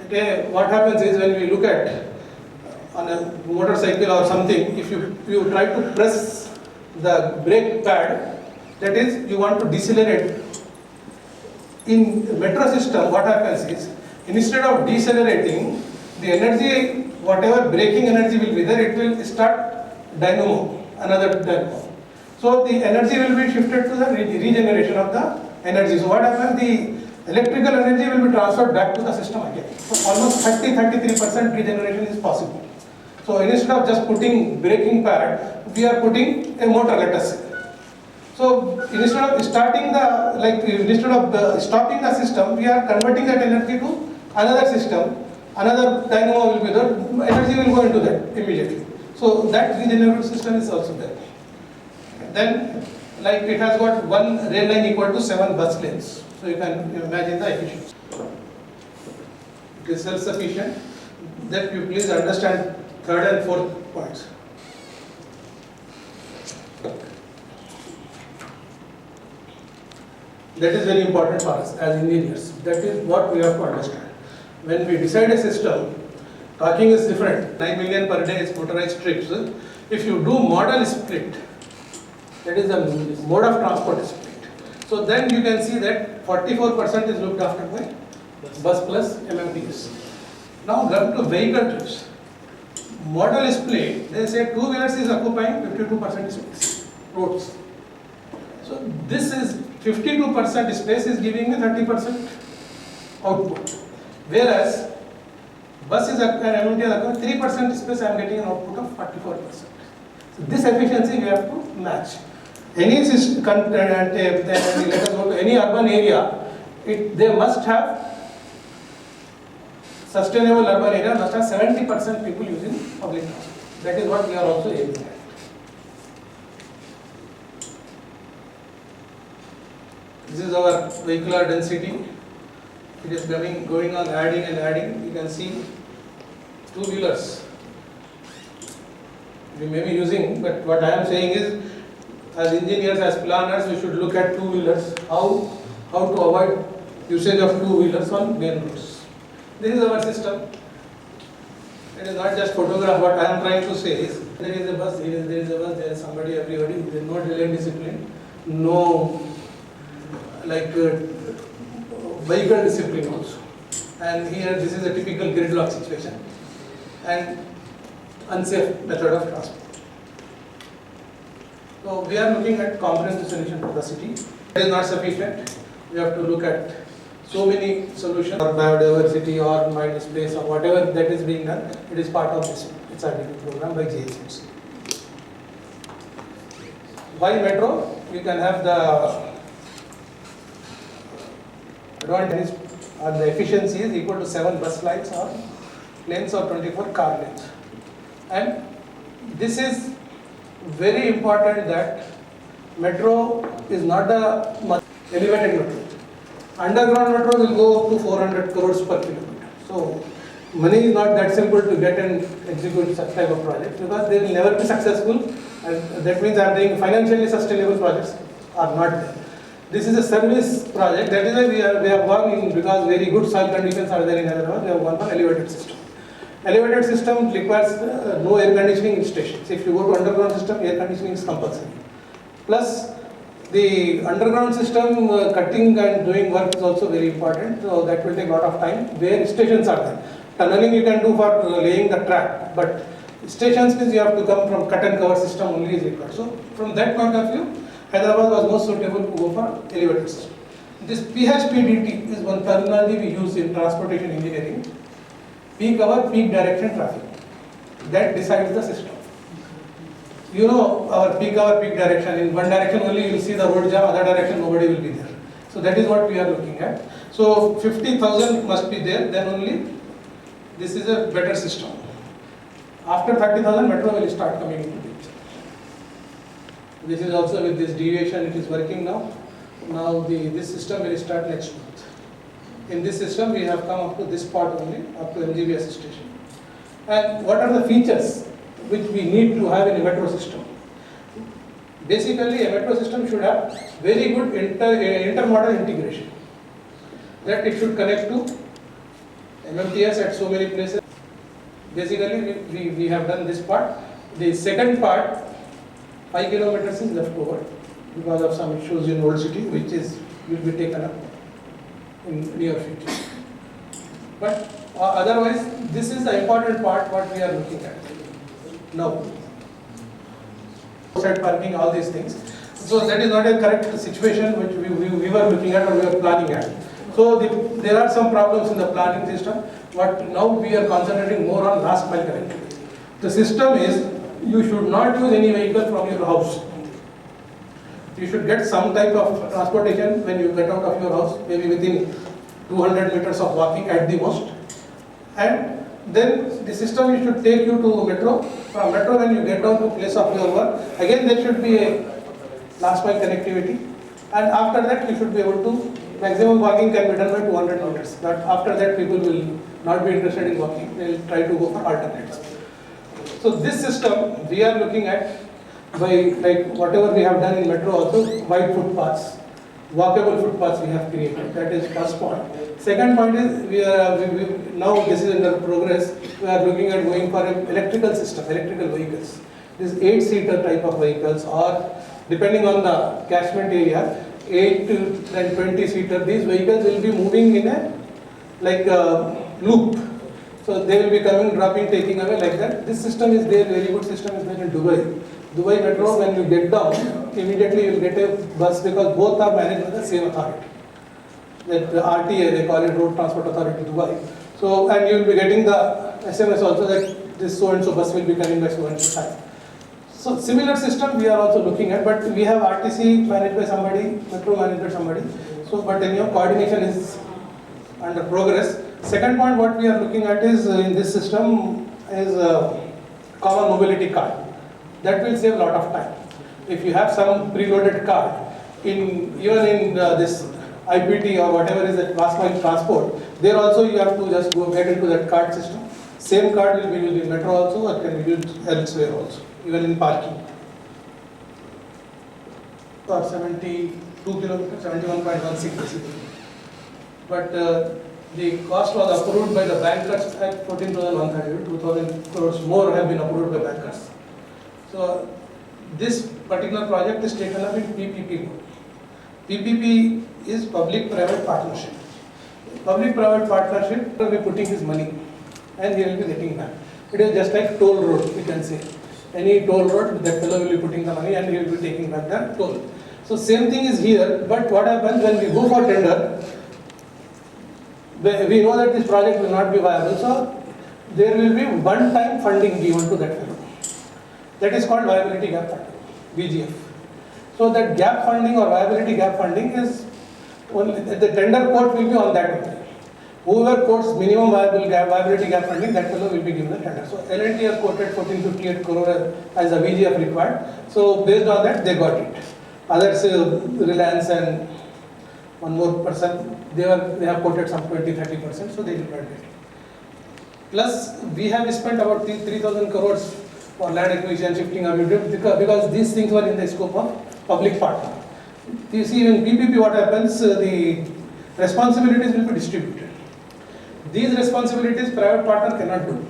Okay, what happens is when we look at on a motorcycle or something, if you try to press the brake pad, that is you want to decelerate. In metro system, what happens is instead of decelerating, the energy, whatever braking energy will be there, it will start dynamo, another dynamo. So the energy will be shifted to the regeneration of the energy. So what happens? The electrical energy will be transferred back to the system again. So almost 33% regeneration is possible. So instead of just putting braking pad, we are putting a motor, let us say. So instead of stopping the system, we are converting that energy to another system. Another dynamo will be there. Energy will go into that immediately. So that regenerative system is also there. Then, like it has got one rail line equal to 7 bus lanes. So you can imagine the efficiency. It is self-sufficient. Then you please understand third and fourth points. That is very important for us as engineers. That is what we have to understand. When we decide a system, talking is different. 9 million per day is motorized trips. If you do model split, that is the mode of transport split. So then you can see that 44% is looked after by bus plus MMTS. Now come to vehicle trips. Model split, they say two-wheelers is occupying 52% space, roads. So this is 52% space is giving me 30% output. Whereas bus is occupying 3% space, I am getting an output of 44%. So this efficiency we have to match. Any system, let us go to any urban area, they must have sustainable urban area, must have 70% people using public transport. That is what we are also aiming at. This is our vehicular density. It is going on adding and adding. You can see two-wheelers we may be using, but what I am saying is, as engineers, as planners, we should look at two-wheelers, how to avoid usage of two-wheelers on main roads. This is our system. It is not just photograph. What I am trying to say is, there is a bus, there is a bus, there is somebody, everybody, there is no delay discipline, no vehicle discipline also. And here, this is a typical gridlock situation and unsafe method of transport. So we are looking at comprehensive solution for the city. It is not sufficient. We have to look at so many solutions for biodiversity or mind space or whatever that is being done. It is part of this HRDP program by GHMC. Why metro? You can have the advantage or the efficiency is equal to 7 bus lines or lanes or 24 car lanes. And this is very important that metro is not a elevated metro. Underground metro will go up to 400 crores per kilometer. So money is not that simple to get and execute such type of projects because they will never be successful, and that means I am saying financially sustainable projects are not there. This is a service project, that is why we have gone in, because very good soil conditions are there in Hyderabad, we have gone for elevated system. Elevated system requires no air conditioning in stations. If you go to underground system, air conditioning is compulsory. Plus, the underground system cutting and doing work is also very important. So that will take a lot of time. Where stations are there, tunneling you can do for laying the track, but stations means you have to come from cut and cover system only is required. So from that point of view, Hyderabad was most suitable to go for elevated system. This PHPDT is one terminology we use in transportation engineering. Peak hour, peak direction traffic. That decides the system. You know our peak hour, peak direction. In one direction only you will see the road jam, other direction nobody will be there. So that is what we are looking at. So 50,000 must be there, then only this is a better system. After 30,000, metro will start coming into picture. This is also with this deviation, it is working now. Now this system will start next month. In this system, we have come up to this part only, up to MGBS station. And what are the features which we need to have in a metro system? Basically, a metro system should have very good intermodal integration. That it should connect to MMTS at so many places. Basically, we have done this part. The second part, 5 kilometers is left over because of some issues in Old City, which will be taken up in near future. But otherwise, this is the important part what we are looking at now. Roadside parking, all these things. So that is not a correct situation which we were looking at or we were planning at. So there are some problems in the planning system, but now we are concentrating more on last mile connectivity. The system is, you should not use any vehicle from your house. You should get some type of transportation when you get out of your house, maybe within 200 meters of walking at the most. And then the system should take you to metro. From metro, when you get down to place of your work, again there should be a last mile connectivity. And after that, you should be able to, maximum walking can be done by 200 meters. But after that, people will not be interested in walking. They will try to go for alternates. So this system, we are looking at by like whatever we have done in metro also, wide footpaths, walkable footpaths we have created. That is first point. Second point is now this is under progress. We are looking at going for an electrical system, electrical vehicles. This 8-seater type of vehicles, or depending on the catchment area, 8 to 20-seater. These vehicles will be moving in a like a loop. So they will be coming, dropping, taking away like that. This system is there, very good system is there in Dubai. Dubai Metro, when you get down, immediately you will get a bus because both are managed by the same authority. That the RTA, they call it Road Transport Authority Dubai. So, and you will be getting the SMS also that this so and so bus will be coming by so and so time. So similar system we are also looking at, but we have RTC managed by somebody, Metro managed by somebody. So, but coordination is under progress. Second point what we are looking at is in this system is a common mobility card. That will save a lot of time. If you have some preloaded card, even in this IPT or whatever is that last mile transport, there also you have to just go get into that card system. Same card will be used in metro also, or can be used elsewhere also, even in parking. Or 72 kilometers, 71.16 basically. But the cost was approved by the bankers at 14,100, 2,000 crores more have been approved by bankers. So this particular project is taken up in PPP mode. PPP is public-private partnership. Public-private partnership will be putting his money and he will be getting back. It is just like toll road, we can say. Any toll road, that fellow will be putting the money and he will be taking back the toll. So same thing is here, but what happens when we go for tender, we know that this project will not be viable, so there will be one-time funding given to that fellow. That is called viability gap funding, VGF. So that gap funding or viability gap funding is only, the tender quote will be on that only. Whoever quotes minimum viability gap funding, that fellow will be given the tender. So L&T has quoted 1458 crore as a VGF required. So based on that, they got it. Others, Reliance and one more person, they have quoted some 20-30%, so they did not get it. Plus, we have spent about 3,000 crores for land acquisition, shifting of unit, because these things were in the scope of public partner. You see, in PPP what happens, the responsibilities will be distributed. These responsibilities private partner cannot do.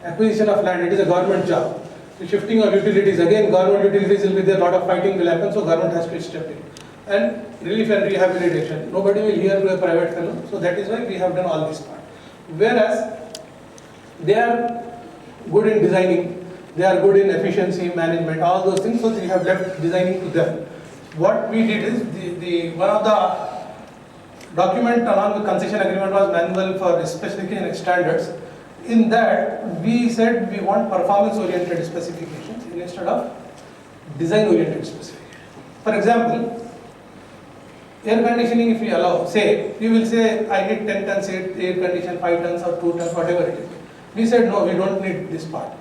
Acquisition of land, it is a government job. The shifting of utilities, again government utilities will be there, a lot of fighting will happen, so government has to step in. And relief and rehabilitation, nobody will hear to a private fellow, so that is why we have done all this part. Whereas, they are good in designing, they are good in efficiency, management, all those things, so we have left designing to them. what we did is one of the document along with concession agreement was manual for specification and standards. In that, we said we want performance-oriented specifications instead of design-oriented specifications. For example, air conditioning, if we allow, say, you will say, I need 10 tons air condition, 5 tons or 2 tons, whatever it is. We said, no, we don't need this part.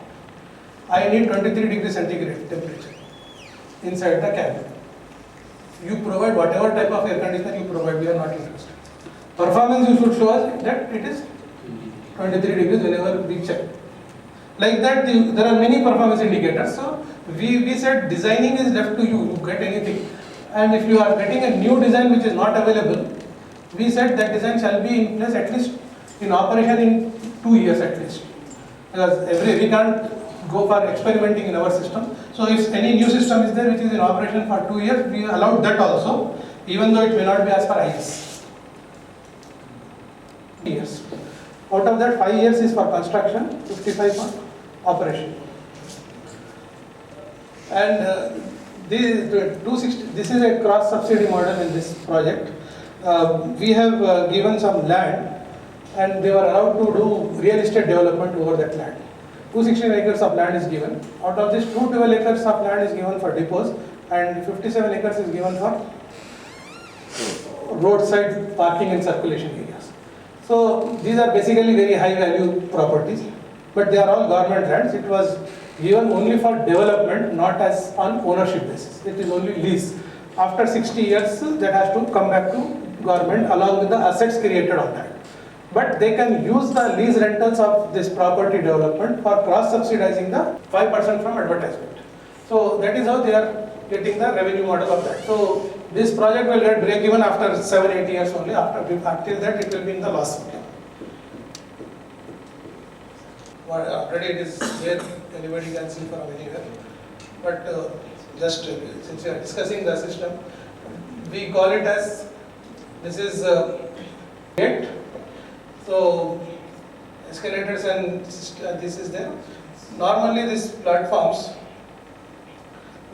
I need 23 degrees centigrade temperature inside the cabin. You provide whatever type of air conditioner you provide, we are not interested. Performance, you should show us that it is 23 degrees whenever we check. Like that, there are many performance indicators. So we said designing is left to you, you get anything. And if you are getting a new design which is not available, we said that design shall be in place at least in operation in 2 years at least. Because we can't go for experimenting in our system. So if any new system is there which is in operation for 2 years, we allowed that also, even though it may not be as per IS. Years. Out of that, 5 years is for construction, 55 for operation. And this is a cross subsidy model in this project. We have given some land and they were allowed to do real estate development over that land. 216 acres of land is given. Out of this, 212 acres of land is given for depots and 57 acres is given for roadside parking and circulation areas. So these are basically very high value properties, but they are all government lands. It was given only for development, not as on ownership basis. It is only lease. After 60 years, that has to come back to government along with the assets created on that. But they can use the lease rentals of this property development for cross-subsidizing the 5% from advertisement. So that is how they are getting the revenue model of that. So this project will get break even after 7-8 years only. Until that, it will be in the loss. Already it is there, anybody can see from anywhere. But just since we are discussing the system, we call it as, this is gate. So escalators and this is there. Normally these platforms,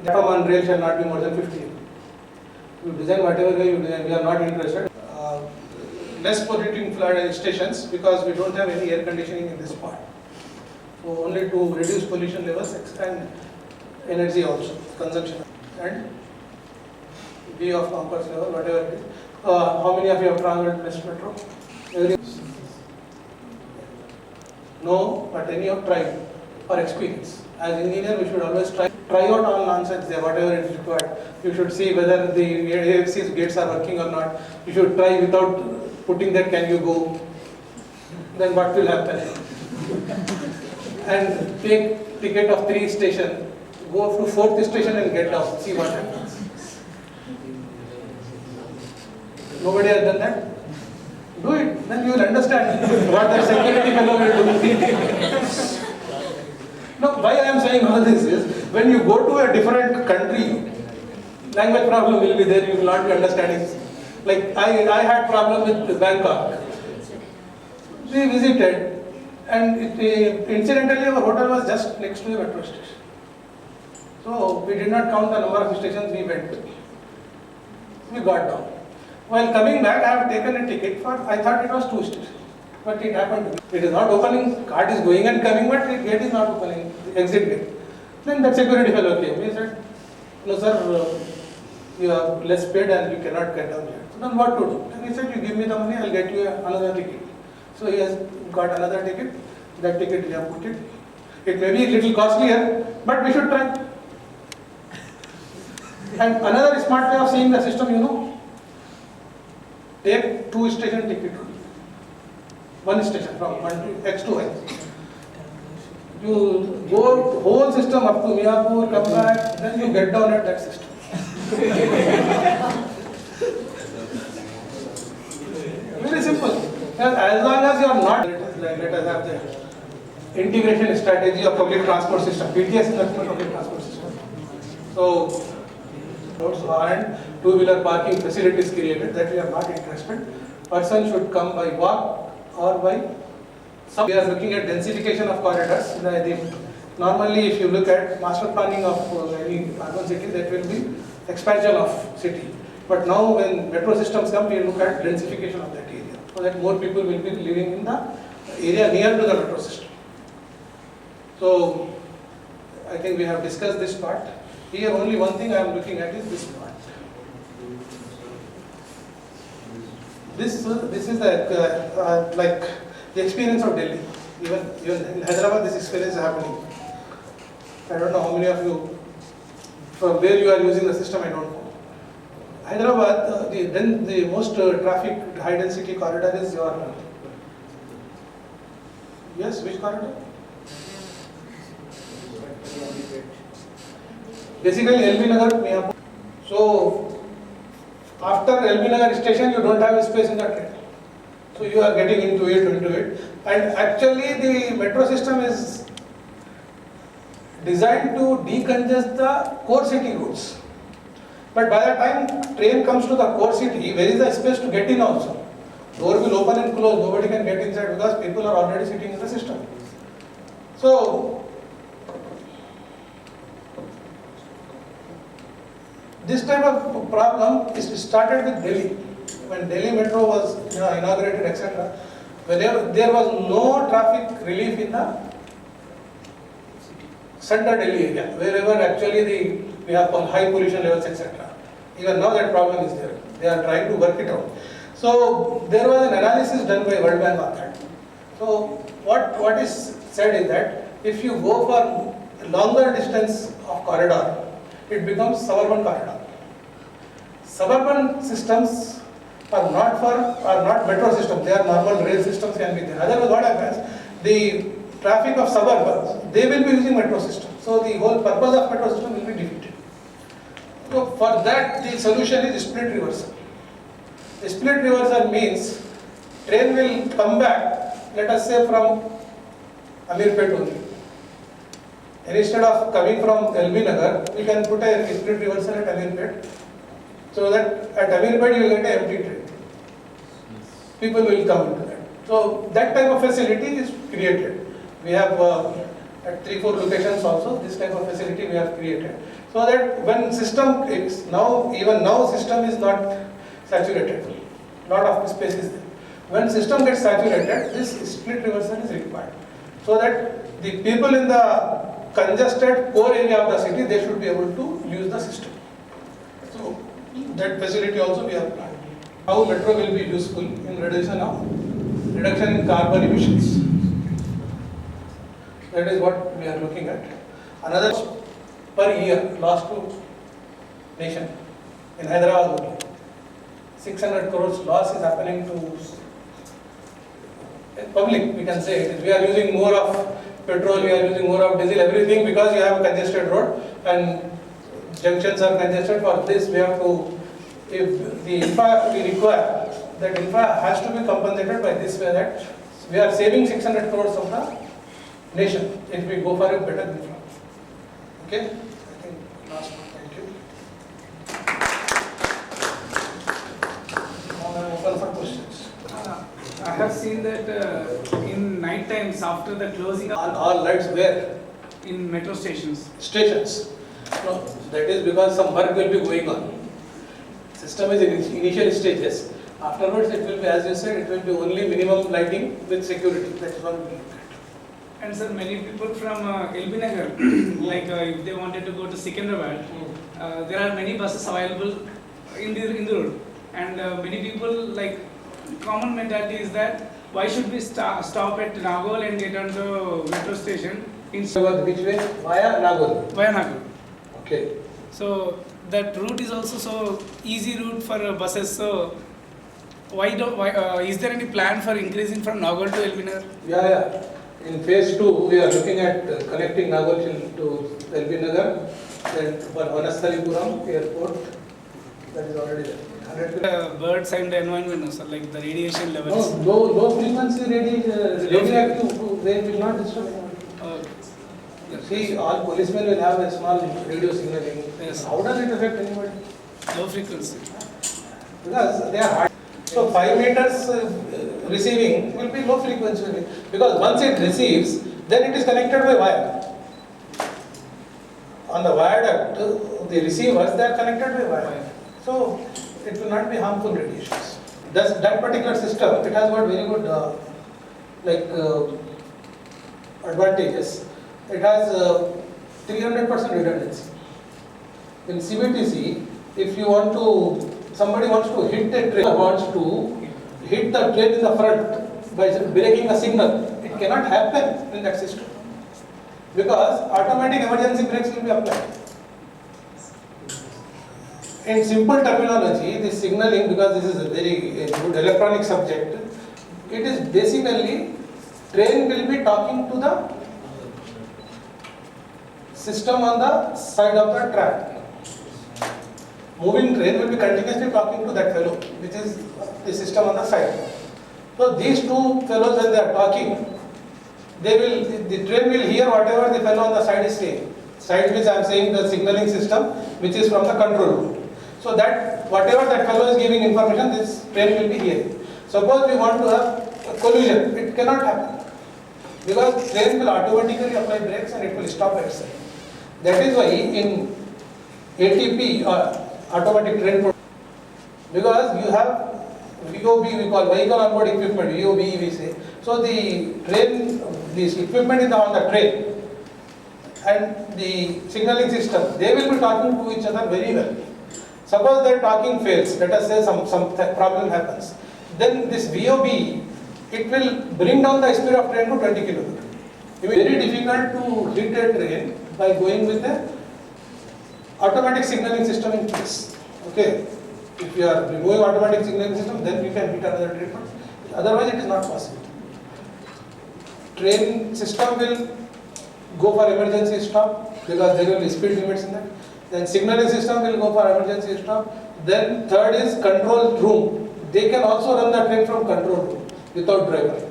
the platform on rail shall not be more than 50. You design whatever way you design, we are not interested. Less polluting flood stations because we don't have any air conditioning in this part. So only to reduce pollution levels and energy also, consumption and B of compass level, whatever it is. How many of you have traveled West Metro? No, but any of try for experience. As engineer, we should always try out all nonsense there, whatever is required. You should see whether the AFC's gates are working or not. You should try without putting that can you go. Then what will happen? And take ticket of 3 station, go to 4th station and get down, see what happens. Nobody has done that? Do it, then you will understand what the security fellow will do. Now, why I am saying all this is, when you go to a different country, language problem will be there, you will not be understanding. Like I had problem with Bangkok. We visited, and incidentally our hotel was just next to the metro station. So we did not count the number of stations we went to. We got down. While coming back, I have taken a ticket for, I thought it was 2 stations. But it happened to me. It is not opening, card is going and coming, but the gate is not opening, the exit gate. Then that security fellow came. He said, no sir, you have less paid and you cannot get down here. So then what to do? And he said, you give me the money, I will get you another ticket. So he has got another ticket. That ticket we have put it. It may be a little costlier, but we should try. And another smart way of seeing the system, you know, take 2 station ticket. 1 station from 1 to X to Y. You go whole system up to Miyapur, come back, then you get down at that system. Very simple. And as long as you are not, let us have the integration strategy of public transport system. PTS is nothing but public transport system. So, and 2-wheeler parking facilities created that we are not interested. Person should come by walk or by some. We are looking at densification of corridors. Normally, if you look at master planning of any urban city, that will be expansion of city. But now when metro systems come, we look at densification of that area, so that more people will be living in the area near to the metro system. So I think we have discussed this part. Here only one thing I am looking at is this part. This is the like the experience of Delhi. Even in Hyderabad, this experience is happening. I don't know how many of you, from where you are using the system, I don't know. Hyderabad, the most traffic high density corridor is your, yes, which corridor? Basically LB Nagar, Miyapur. So after LB Nagar station, you don't have a space in the train. So you are getting into it. And actually the metro system is designed to decongest the core city routes. But by the time train comes to the core city, where is the space to get in also? Door will open and close, nobody can get inside because people are already sitting in the system. So this type of problem is started with Delhi. When Delhi Metro was inaugurated, etc., whenever there was no traffic relief in the central Delhi area, wherever actually we have high pollution levels, etc. Even now that problem is there. They are trying to work it out. So there was an analysis done by World Bank on that. So what is said is that if you go for longer distance of corridor, it becomes suburban corridor. Suburban systems are not metro systems, they are normal rail systems can be there. Otherwise what happens, the traffic of suburbs, they will be using metro system. So the whole purpose of metro system will be defeated. So for that the solution is split reversal. The split reversal means train will come back, let us say from Amirpet only. And instead of coming from LB Nagar, we can put a split reversal at Amirpet, so that at Amirpet you will get an empty train. People will come into that. So that type of facility is created. We have at 3-4 locations also this type of facility we have created. So that when system is even now system is not saturated, lot of space is there. When system gets saturated, this split reversal is required. So that the people in the congested core area of the city, they should be able to use the system. So that facility also we have planned. How metro will be useful in reduction in carbon emissions. That is what we are looking at. Another per year loss to nation in Hyderabad only. 600 crores loss is happening to public, we can say. We are using more of petrol, we are using more of diesel, everything because you have a congested road and junctions are congested. For this we have to, if the infra we require, that infra has to be compensated by this way, that we are saving 600 crores of the nation if we go for a better infra. Okay, I think last one, thank you. Now I am open for questions. I have seen that in night times after the closing of All lights where? in metro stations. Stations. No, that is because some work will be going on. System is in initial stages. Afterwards it will be, as you said, it will be only minimum lighting with security. That is what we look at. And sir, many people from LB Nagar, like if they wanted to go to Secunderabad, there are many buses available in the road. And many people, like, common mentality is that why should we stop at Nagol and get on the metro station instead So which way? Via Nagol. via Nagol? Okay. So that route is also so easy route for buses. So why is there any plan for increasing from Nagol to LB Nagar? Yeah. In phase 2, we are looking at connecting Nagol to LB Nagar, then for Vanasthalipuram airport. That is already there. 100 Birds and the environment, no, sir, like the radiation levels. No, low frequency radioactive, they will not disturb anyone. See, all policemen will have a small radio signaling. Yes. How does it affect anybody? Low frequency. Because they are hard. So 5 meters receiving will be low frequency, because once it receives, then it is connected by wire. On the viaduct, the receivers, they are connected by wire. So it will not be harmful radiations. That particular system, it has got very good advantages. It has 300% redundancy. In CBTC, if you want to, somebody wants to hit a train, wants to hit the train in the front by breaking a signal, it cannot happen in that system because automatic emergency brakes will be applied. In simple terminology, this signaling, because this is a very good electronic subject, it is basically train will be talking to the system on the side of the track. Moving train will be continuously talking to that fellow, which is the system on the side. So these two fellows, when they are talking, the train will hear whatever the fellow on the side is saying. Side which I am saying the signaling system, which is from the control room. So that whatever that fellow is giving information, this train will be hearing. Suppose we want to have a collision, it cannot happen because train will automatically apply brakes and it will stop at itself. That is why in ATP or automatic train, because you have VOB, we call vehicle onboard equipment, VOB we say. So the train, this equipment is on the train and the signaling system, they will be talking to each other very well. Suppose their talking fails, let us say some problem happens, then this VOB, it will bring down the speed of train to 20 km. It will be very difficult to hit a train by going with the automatic signaling system in place. Okay, if you are removing automatic signaling system, then you can hit another train. Otherwise, it is not possible. Train system will go for emergency stop because there will be speed limits in that. Then signaling system will go for emergency stop. Then third is control room. They can also run the train from control room without driver.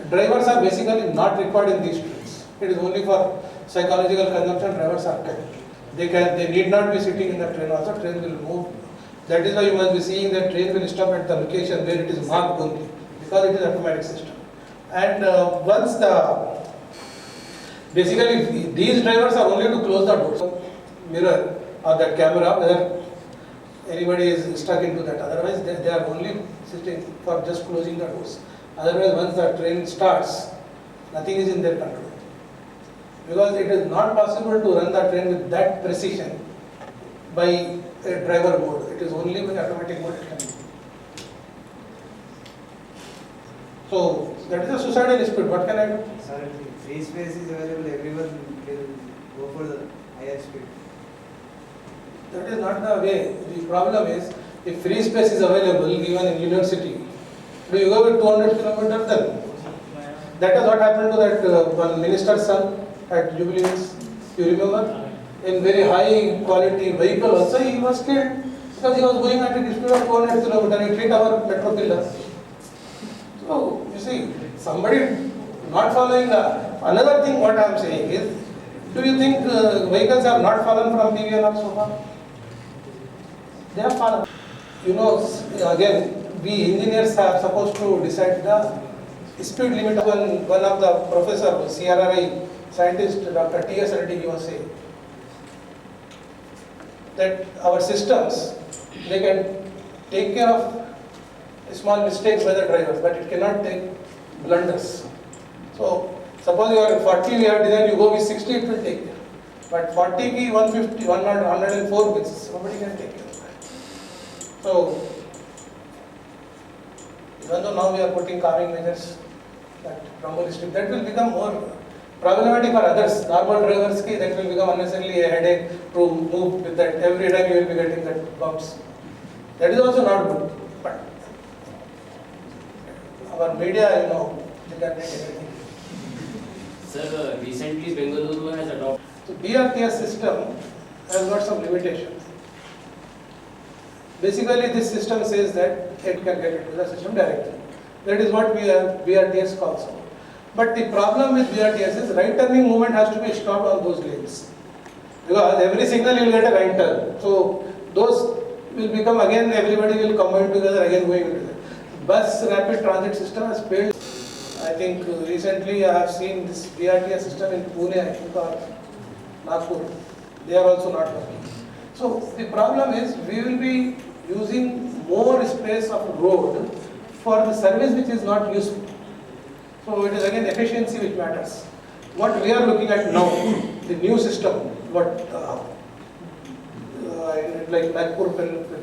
Drivers are basically not required in these trains. It is only for psychological consumption. Drivers are kept. They need not be sitting in the train. Also, train will move. That is why you must be seeing that train will stop at the location where it is marked only, because it is automatic system. And once basically these drivers are only to close the doors, mirror or that camera, whether anybody is stuck into that. Otherwise, they are only sitting for just closing the doors. Otherwise, once the train starts, nothing is in their control. Because it is not possible to run the train with that precision by a driver mode. It is only by automatic mode it can be. So that is a suicidal speed. What can I do? Sir, if free space is available, everyone will go for the higher speed. That is not the way. The problem is, if free space is available even in university, do you go with 200 kilometers then? That is what happened to that one minister's son at Jubilee. You remember? In very high quality vehicle also he was killed because he was going at a speed of 200 kilometers. It hit our metro pillar. So you see, somebody not following another thing. What I am saying is, do you think vehicles have not fallen from PVR so far? They have fallen. You know, again, we engineers are supposed to decide the speed limit. One of the professor, CRRI scientist, Dr. T.S. Reddy, he was saying that our systems, they can take care of small mistakes by the drivers, but it cannot take blunders. So, suppose you are 40, we have designed, you go with 60, it will take care. But 40 ki 150, 104 bits, nobody can take care of that. So, even though now we are putting calming measures, that probabilistic, that will become more problematic for others. Normal drivers, that will become unnecessarily a headache to move with that. Every time you will be getting that bumps. That is also not good. But our media, you know, they can make everything. Sir, recently Bengaluru has adopted. So BRTS system has got some limitations. Basically, this system says that it can get into the system directly. That is what BRTS calls out. But the problem with BRTS is right turning movement has to be stopped on those lanes. Because every signal you will get a right turn. So those will become again, everybody will combine together again going into that. Bus rapid transit system has failed. I think recently I have seen this BRTS system in Pune, I think, or Nagpur. They are also not working. So the problem is we will be using more space of road for the service which is not useful. So it is again efficiency which matters. What we are looking at now, the new system, what like Nagpur,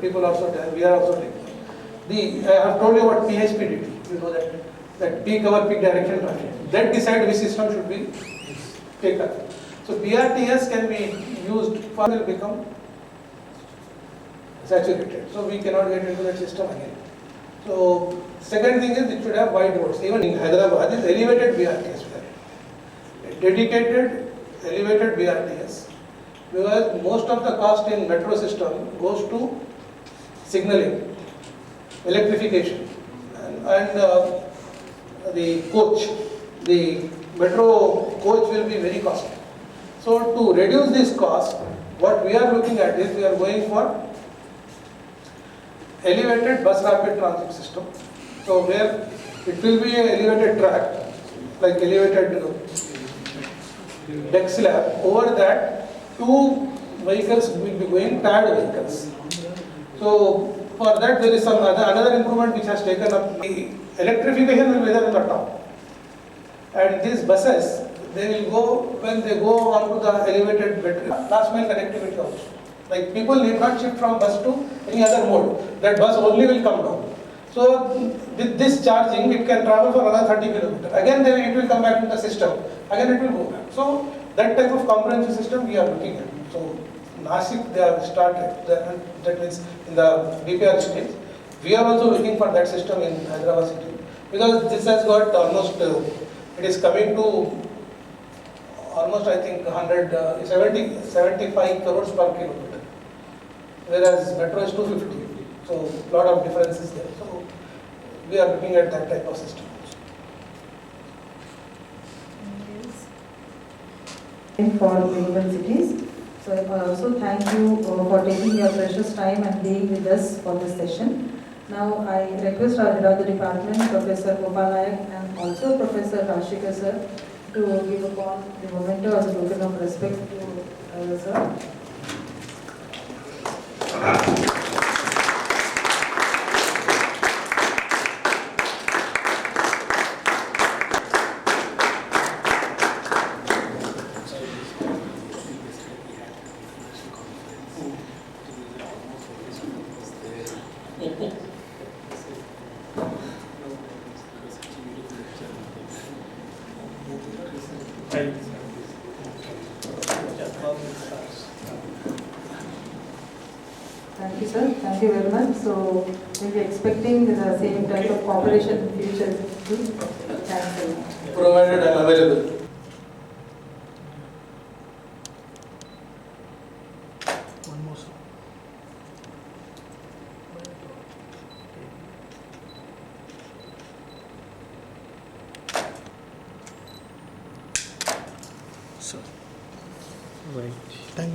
people also there, we are also taking. I have told you what PHP did. You know that peak hour, peak direction traffic. That decide which system should be taken. So PRTS can be used for will become saturated. So we cannot get into that system again. So second thing is it should have wide roads. Even in Hyderabad is elevated BRTS. Dedicated elevated BRTS. Because most of the cost in metro system goes to signaling, electrification, and the coach. The metro coach will be very costly. So to reduce this cost, what we are looking at is we are going for elevated bus rapid transit system. So where it will be an elevated track, like elevated deck slab. Over that, two vehicles will be going, tired vehicles. So for that there is some another improvement which has taken up. The electrification will be there on the top. And these buses, they will go, when they go on to the elevated battery, last mile connectivity also. Like people need not shift from bus to any other mode. That bus only will come down. So with this charging, it can travel for another 30 kilometers. Again, then it will come back to the system. Again, it will go back. So that type of comprehensive system we are looking at. So Nashik, they have started. That means in the DPR stage. We are also looking for that system in Hyderabad city because this has got almost. It is coming to almost, I think, 75 crores per kilometer, whereas metro is 250. So lot of differences there. So we are looking at that type of system. For urban cities. So thank you for taking your precious time and being with us for this session. Now I request our head of the department, Professor Gopal Nayak, and also Professor Rashika sir, to give upon the memento as a token of respect to sir. Thank you, sir. Thank you very much. So we'll be expecting the same type of cooperation in future. Thanks a lot. Provided I am available. One more. Sir. Right. Thank you.